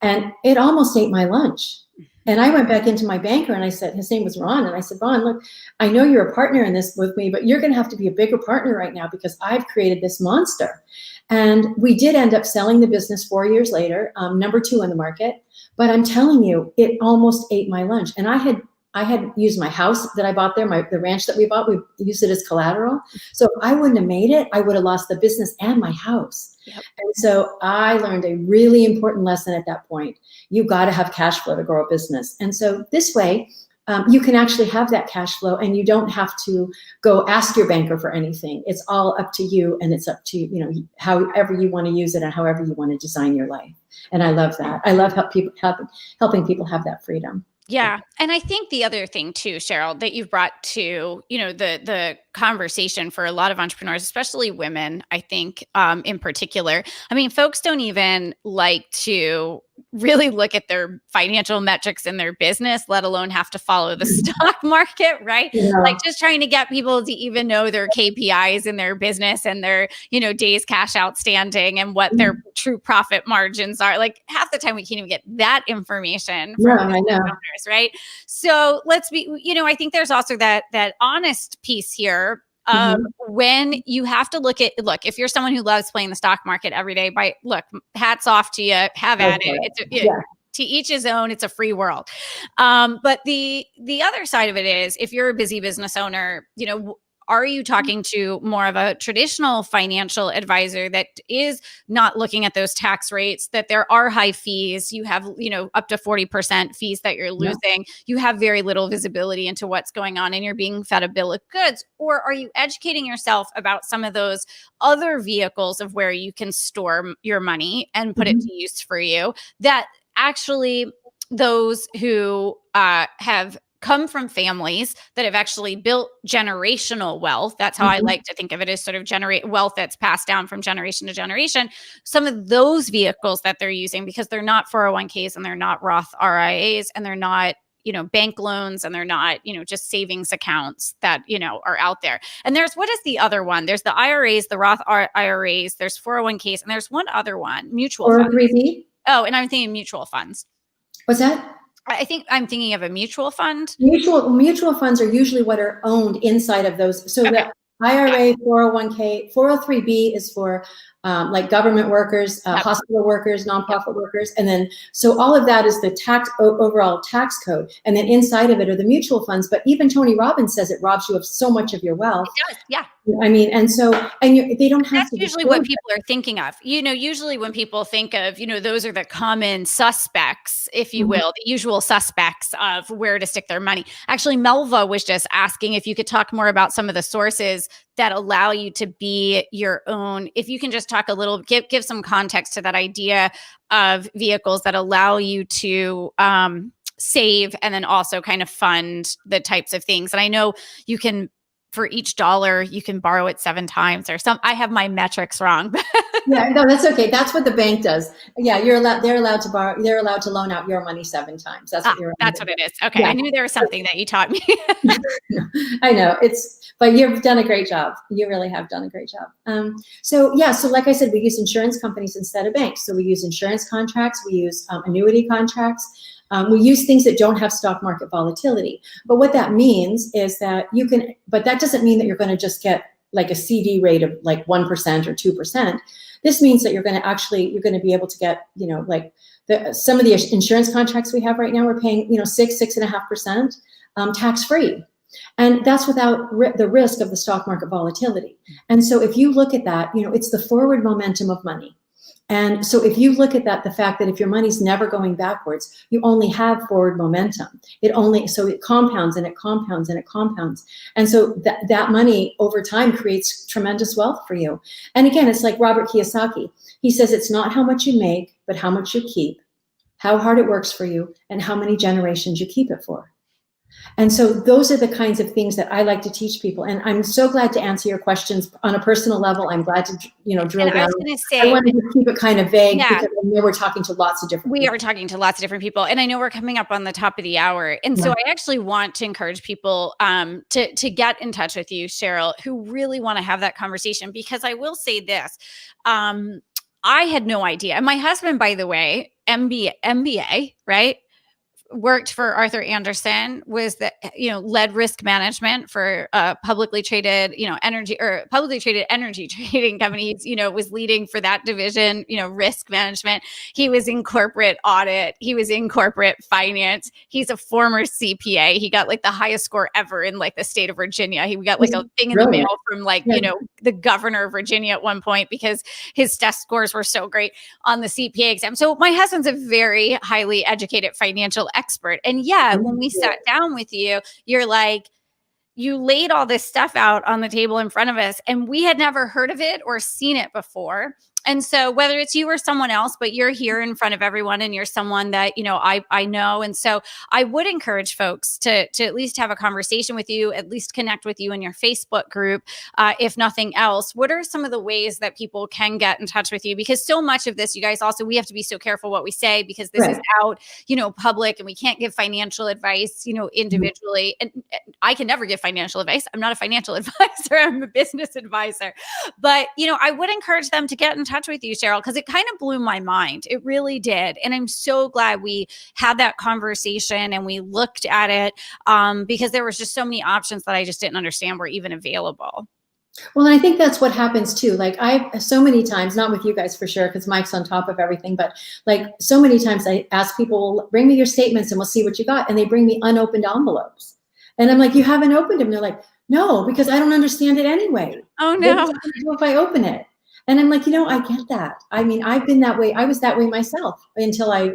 And it almost ate my lunch. And I went back into my banker and I said, his name was Ron. And I said, Ron, look, I know you're a partner in this with me, but you're going to have to be a bigger partner right now because I've created this monster. And we did end up selling the business 4 years later, number 2 in the market. But I'm telling you, it almost ate my lunch. And I had used my house that I bought there, the ranch that we bought, we used it as collateral. So if I wouldn't have made it, I would have lost the business and my house. Yep. And so I learned a really important lesson at that point. You got to have cash flow to grow a business. And so this way, you can actually have that cash flow and you don't have to go ask your banker for anything. It's all up to you, and it's up to, however you want to use it and however you want to design your life. And I love that. I love helping people have that freedom. Yeah. And I think the other thing too, Cheryl, that you've brought to, the conversation for a lot of entrepreneurs, especially women, I think, in particular, folks don't even like to really look at their financial metrics in their business, let alone have to follow the stock market, right? Yeah. Like just trying to get people to even know their KPIs in their business and their, days cash outstanding and what their true profit margins are. Like half the time we can't even get that information from owners, right? So let's be, I think there's also that honest piece here. When you have to look, if you're someone who loves playing the stock market every day, hats off to you, have at it. To each his own, it's a free world. But the other side of it is, if you're a busy business owner, are you talking to more of a traditional financial advisor that is not looking at those tax rates, that there are high fees, you have, up to 40% fees that you're losing, you have very little visibility into what's going on and you're being fed a bill of goods? Or are you educating yourself about some of those other vehicles of where you can store your money and put it to use for you, that actually those who have come from families that have actually built generational wealth. That's how I like to think of it, as sort of generate wealth that's passed down from generation to generation. Some of those vehicles that they're using, because they're not 401ks and they're not Roth RIAs and they're not, bank loans and they're not, just savings accounts that, are out there. And what is the other one? There's the IRAs, the Roth IRAs, there's 401ks, and there's one other one, mutual funds. 403B? Oh, and I'm thinking mutual funds. What's that? I think I'm thinking of a mutual fund. Mutual funds are usually what are owned inside of those. So the IRA, 401k, 403B is for like government workers, hospital workers, nonprofit workers. And then, so all of that is the overall tax code. And then inside of it are the mutual funds. But even Tony Robbins says it robs you of so much of your wealth. It does, yeah. They don't have That's to. That's usually what people are thinking of. Usually when people think of, those are the common suspects, if you will, the usual suspects of where to stick their money. Actually, Melva was just asking if you could talk more about some of the sources that allow you to be your own. If you can just talk a little, give some context to that idea of vehicles that allow you to save and then also kind of fund the types of things. And I know you can, for each dollar, you can borrow it 7 times or some. I have my metrics wrong. Yeah, no, that's okay. That's what the bank does. Yeah, they're allowed to borrow. They're allowed to loan out your money 7 times. That's what it is. Okay, yeah. I knew there was something that you taught me. I know but you've done a great job. You really have done a great job. So like I said, we use insurance companies instead of banks. So we use insurance contracts. We use annuity contracts. We use things that don't have stock market volatility. But what that means is that but that doesn't mean that you're going to just get like a CD rate of like 1% or 2%. This means that you're going to be able to get, like some of the insurance contracts we have right now, we're paying, 6.5% tax free. And that's without the risk of the stock market volatility. And so if you look at that, it's the forward momentum of money. And so if you look at that, the fact that if your money's never going backwards, you only have forward momentum. So it compounds and it compounds and it compounds. And so that money over time creates tremendous wealth for you. And again, it's like Robert Kiyosaki. He says, it's not how much you make, but how much you keep, how hard it works for you, and how many generations you keep it for. And so those are the kinds of things that I like to teach people. And I'm so glad to answer your questions on a personal level. I'm glad to, drill down. I wanted to keep it kind of vague because I know we're talking to lots of different people. We are talking to lots of different people. And I know we're coming up on the top of the hour. And so I actually want to encourage people to get in touch with you, Cheryl, who really want to have that conversation, because I will say this. I had no idea. And my husband, by the way, MBA, right? Worked for Arthur Andersen, was led risk management for publicly traded energy trading companies, was leading for that division, risk management. He was in corporate audit. He was in corporate finance. He's a former CPA. He got like the highest score ever in like the state of Virginia. He got like a thing in the mail from the governor of Virginia at one point because his test scores were so great on the CPA exam. So my husband's a very highly educated financial expert. And when we sat down with you, you're like, you laid all this stuff out on the table in front of us, and we had never heard of it or seen it before. And so whether it's you or someone else, but you're here in front of everyone and you're someone that, I know. And so I would encourage folks to at least have a conversation with you, at least connect with you in your Facebook group. If nothing else, what are some of the ways that people can get in touch with you? Because so much of this, you guys, also, we have to be so careful what we say, because this is out, public, and we can't give financial advice, individually. And I can never give financial advice. I'm not a financial advisor. I'm a business advisor. But, I would encourage them to get in touch with you, Cheryl, because it kind of blew my mind. It really did. And I'm so glad we had that conversation and we looked at it because there was just so many options that I just didn't understand were even available. Well, I think that's what happens too. Like so many times, not with you guys for sure, because Mike's on top of everything, but like so many times I ask people, well, bring me your statements and we'll see what you got. And they bring me unopened envelopes. And I'm like, you haven't opened them. They're like, no, because I don't understand it anyway. Oh, no. What do I do if I open it? And I'm like, I get that. I mean, I've been that way. I was that way myself until I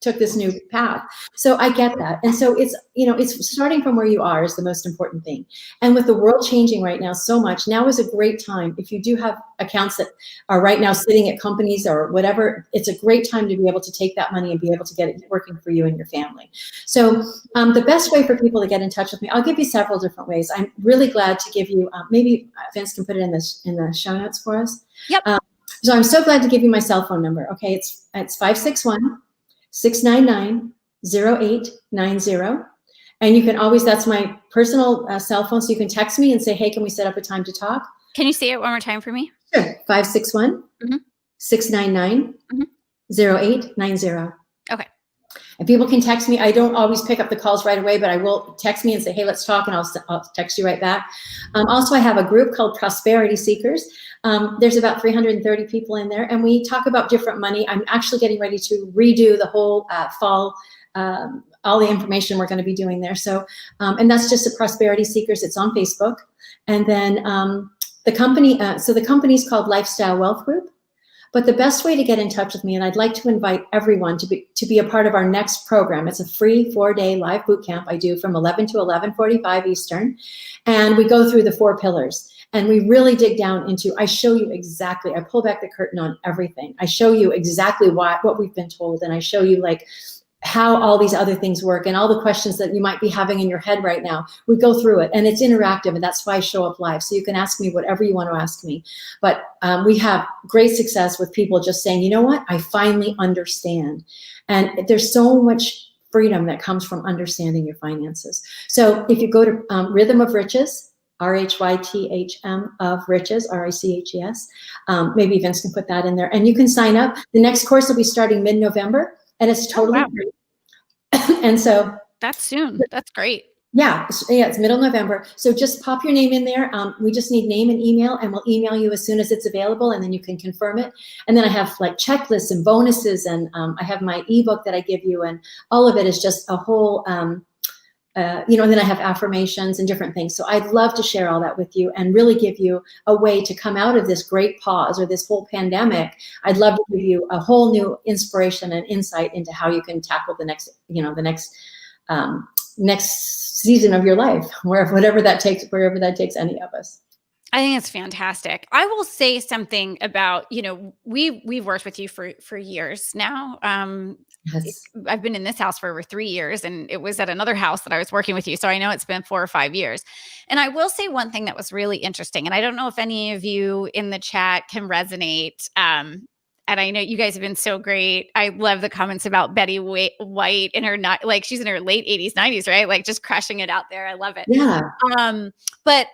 took this new path. So I get that. And so it's, it's starting from where you are is the most important thing. And with the world changing right now so much, now is a great time. If you do have accounts that are right now sitting at companies or whatever, it's a great time to be able to take that money and be able to get it working for you and your family. So the best way for people to get in touch with me, I'll give you several different ways. I'm really glad to give you, maybe Vince can put it in the show notes for us. Yep. So I'm so glad to give you my cell phone number. Okay. It's 561-699-0890. And you can always, that's my personal cell phone. So you can text me and say, hey, can we set up a time to talk? Can you say it one more time for me? Sure. 561-699-0890. Okay. And people can text me. I don't always pick up the calls right away, but I will text me and say, hey, let's talk. And I'll text you right back. Also, I have a group called Prosperity Seekers. There's about 330 people in there, and we talk about different money. I'm actually getting ready to redo the whole fall, all the information we're going to be doing there. So, and that's just a Prosperity Seekers. It's on Facebook. And then the company, so the company's called Lifestyle Wealth Group. But the best way to get in touch with me, and I'd like to invite everyone to be a part of our next program. It's a free 4-day live boot camp I do from 11 to 11:45 Eastern. And we go through the 4 pillars. And we really dig down into, I show you exactly, I pull back the curtain on everything. I show you exactly what we've been told. And I show you like how all these other things work and all the questions that you might be having in your head right now. We go through it, and it's interactive, and that's why I show up live. So you can ask me whatever you want to ask me. But we have great success with people just saying, you know what, I finally understand. And there's so much freedom that comes from understanding your finances. So if you go to Rhythm of Riches, RHYTHM of Riches, RICHES, maybe Vince can put that in there, and you can sign up. The next course will be starting mid-November. And it's totally free. And so that's soon. That's great. Yeah, it's middle November. So just pop your name in there. We just need name and email, and we'll email you as soon as it's available, and then you can confirm it. And then I have like checklists and bonuses, and I have my ebook that I give you, and all of it is just a whole then I have affirmations and different things. So I'd love to share all that with you and really give you a way to come out of this great pause or this whole pandemic. I'd love to give you a whole new inspiration and insight into how you can tackle the next season of your life, wherever that takes any of us. I think it's fantastic. I will say something about, we've worked with you for years now. Yes. I've been in this house for over 3 years, and it was at another house that I was working with you. So I know it's been 4 or 5 years. And I will say one thing that was really interesting, and I don't know if any of you in the chat can resonate. And I know you guys have been so great. I love the comments about Betty White in her, she's in her late 80s, 90s, right? Like just crushing it out there. I love it. Yeah. But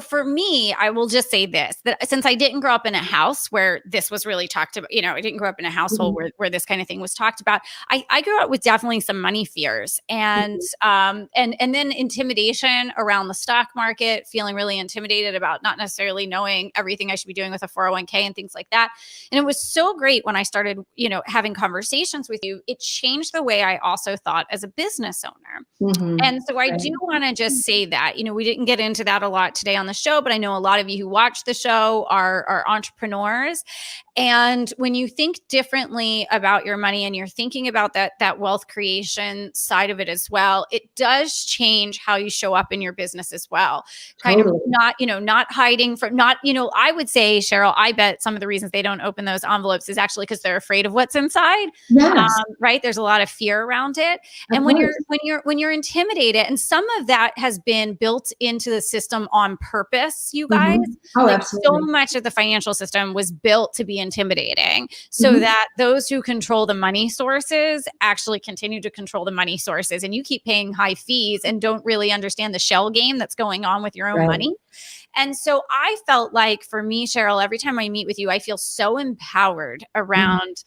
for me, I will just say this, that since I didn't grow up in a house where this was really talked about, I didn't grow up in a household where this kind of thing was talked about. I grew up with definitely some money fears and then intimidation around the stock market, feeling really intimidated about not necessarily knowing everything I should be doing with a 401k and things like that. And it was so great when I started, having conversations with you. It changed the way I also thought as a business owner. And so I do want to just say that, we didn't get into that a lot today on the show, but I know a lot of you who watch the show are entrepreneurs. And when you think differently about your money and you're thinking about that wealth creation side of it as well, it does change how you show up in your business as well. Kind of not hiding from, I would say, Cheryl, I bet some of the reasons they don't open those envelopes is actually because they're afraid of what's inside. Yes. Right. There's a lot of fear around it. And when you're intimidated, and some of that has been built into the system on purpose, you guys, absolutely. so much of the financial system was built to be intimidating so that those who control the money sources actually continue to control the money sources. And you keep paying high fees and don't really understand the shell game that's going on with your own money. And so I felt like, for me, Cheryl, every time I meet with you, I feel so empowered around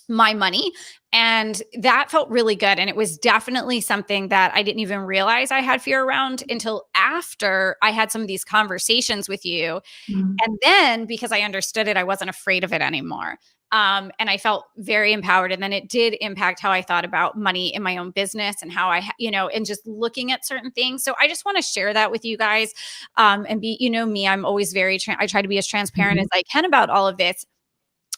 my money. And that felt really good. And it was definitely something that I didn't even realize I had fear around until after I had some of these conversations with you. And then because I understood it, I wasn't afraid of it anymore. And I felt very empowered. And then it did impact how I thought about money in my own business and how and just looking at certain things. So I just want to share that with you guys and be, me, I'm always I try to be as transparent as I can about all of this.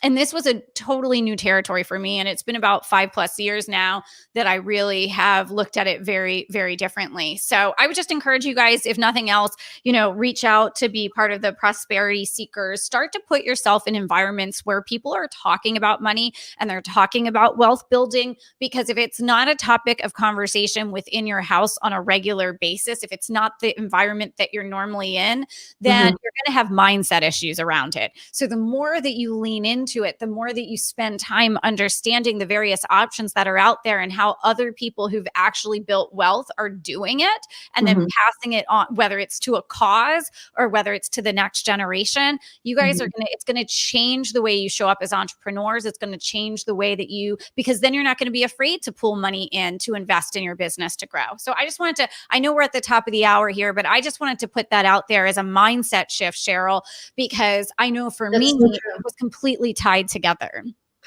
And this was a totally new territory for me. And it's been about 5+ years now that I really have looked at it very, very differently. So I would just encourage you guys, if nothing else, reach out to be part of the prosperity seekers. Start to put yourself in environments where people are talking about money and they're talking about wealth building. Because if it's not a topic of conversation within your house on a regular basis, if it's not the environment that you're normally in, then you're going to have mindset issues around it. So the more that you lean into it, the more that you spend time understanding the various options that are out there and how other people who've actually built wealth are doing it and then passing it on, whether it's to a cause or whether it's to the next generation, you guys it's going to change the way you show up as entrepreneurs. It's going to change the way that because then you're not going to be afraid to pull money in to invest in your business to grow. So I just wanted to, I know we're at the top of the hour here, but I just wanted to put that out there as a mindset shift, Cheryl, because I know for me, it was completely tied together.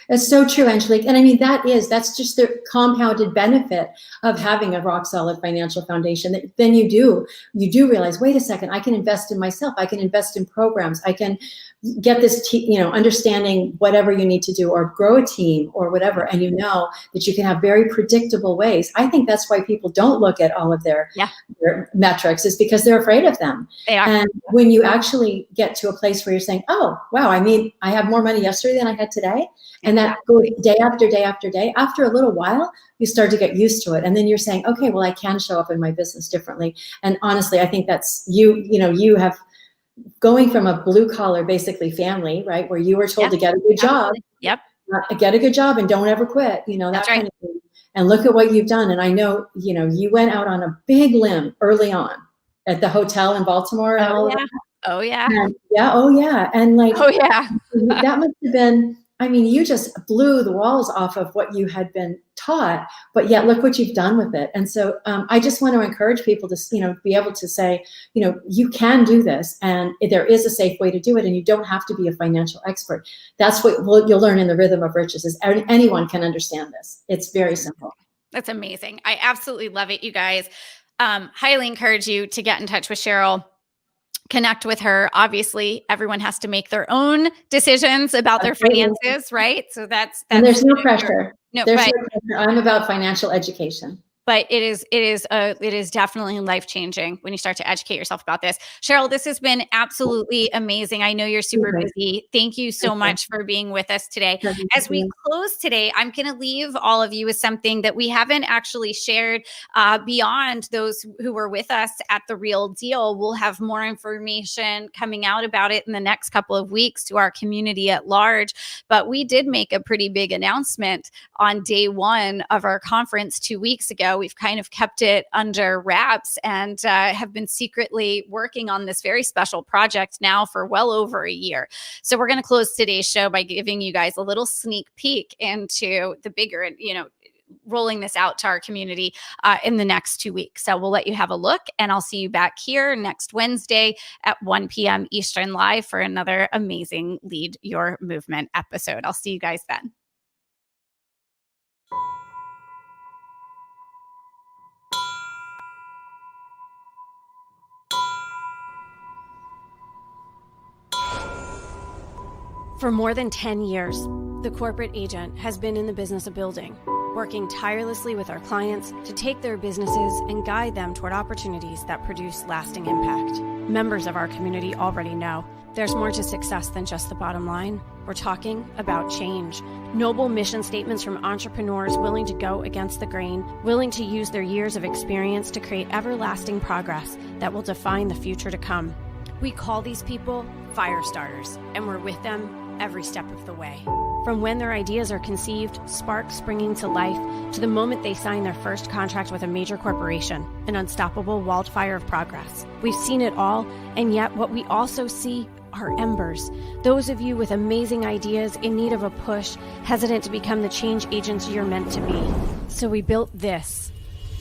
That's so true, Angelique. And I mean, that's just the compounded benefit of having a rock solid financial foundation. That then you do realize, wait a second, I can invest in myself. I can invest in programs. I can get this, understanding whatever you need to do or grow a team or whatever. And that you can have very predictable ways. I think that's why people don't look at all of their metrics, is because they're afraid of them. And when you actually get to a place where you're saying, oh, wow, I have more money yesterday than I had today. And that goes day after day after day. After a little while, you start to get used to it. And then you're saying, okay, well, I can show up in my business differently. And honestly, I think that's you have going from a blue collar, basically family, right? Where you were told to get a good job. Get a good job and don't ever quit, that kind of thing. And look at what you've done. And I know, you went out on a big limb early on at the hotel in Baltimore. And all that. Oh yeah. And, And that must have been, you just blew the walls off of what you had been taught, but yet look what you've done with it. And so I just want to encourage people to, be able to say, you can do this and there is a safe way to do it. And you don't have to be a financial expert. That's what you'll learn in the Rhythm of Riches is anyone can understand this. It's very simple. That's amazing. I absolutely love it, you guys. Highly encourage you to get in touch with Cheryl. Connect with her. Obviously, everyone has to make their own decisions about their finances, right? So that's and there's no pressure. No, there's but, no pressure. I'm about financial education. But it is definitely life-changing when you start to educate yourself about this. Cheryl, this has been absolutely amazing. I know you're super busy. Thank you so much for being with us today. As we close today, I'm going to leave all of you with something that we haven't actually shared beyond those who were with us at The Real Deal. We'll have more information coming out about it in the next couple of weeks to our community at large. But we did make a pretty big announcement on day one of our conference 2 weeks ago. We've kind of kept it under wraps and have been secretly working on this very special project now for well over a year. So we're going to close today's show by giving you guys a little sneak peek into the bigger, rolling this out to our community in the next 2 weeks. So we'll let you have a look, and I'll see you back here next Wednesday at 1 p.m. Eastern live for another amazing Lead Your Movement episode. I'll see you guys then. For more than 10 years, the corporate agent has been in the business of building, working tirelessly with our clients to take their businesses and guide them toward opportunities that produce lasting impact. Members of our community already know there's more to success than just the bottom line. We're talking about change. Noble mission statements from entrepreneurs willing to go against the grain, willing to use their years of experience to create everlasting progress that will define the future to come. We call these people fire starters, and we're with them every step of the way. From when their ideas are conceived, sparks springing to life, to the moment they sign their first contract with a major corporation, an unstoppable wildfire of progress. We've seen it all, and yet what we also see are embers. Those of you with amazing ideas in need of a push, hesitant to become the change agents you're meant to be. So we built this,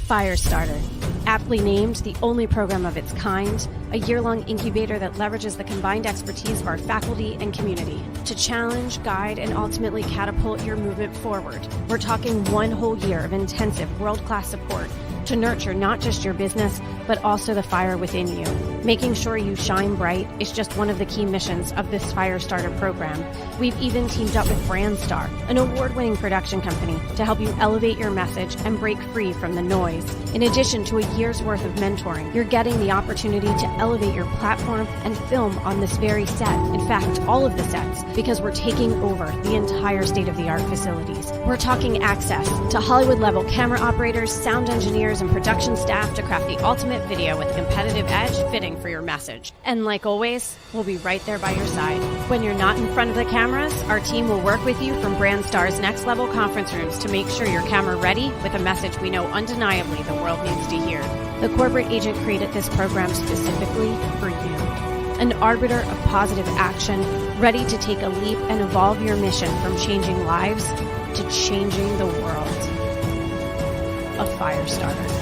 Firestarter, aptly named the only program of its kind, a year-long incubator that leverages the combined expertise of our faculty and community to challenge, guide, and ultimately catapult your movement forward. We're talking 1 whole year of intensive world-class support to nurture not just your business, but also the fire within you. Making sure you shine bright is just one of the key missions of this Firestarter program. We've even teamed up with Brandstar, an award-winning production company, to help you elevate your message and break free from the noise. In addition to a year's worth of mentoring, you're getting the opportunity to elevate your platform and film on this very set. In fact, all of the sets, because we're taking over the entire state-of-the-art facilities. We're talking access to Hollywood-level camera operators, sound engineers, and production staff to craft the ultimate video with a competitive edge fitting for your message. And like always, we'll be right there by your side. When you're not in front of the cameras, our team will work with you from Brandstar's next level conference rooms to make sure you're camera ready with a message we know undeniably the world needs to hear. The corporate agent created this program specifically for you. An arbiter of positive action, ready to take a leap and evolve your mission from changing lives to changing the world. A Firestarter.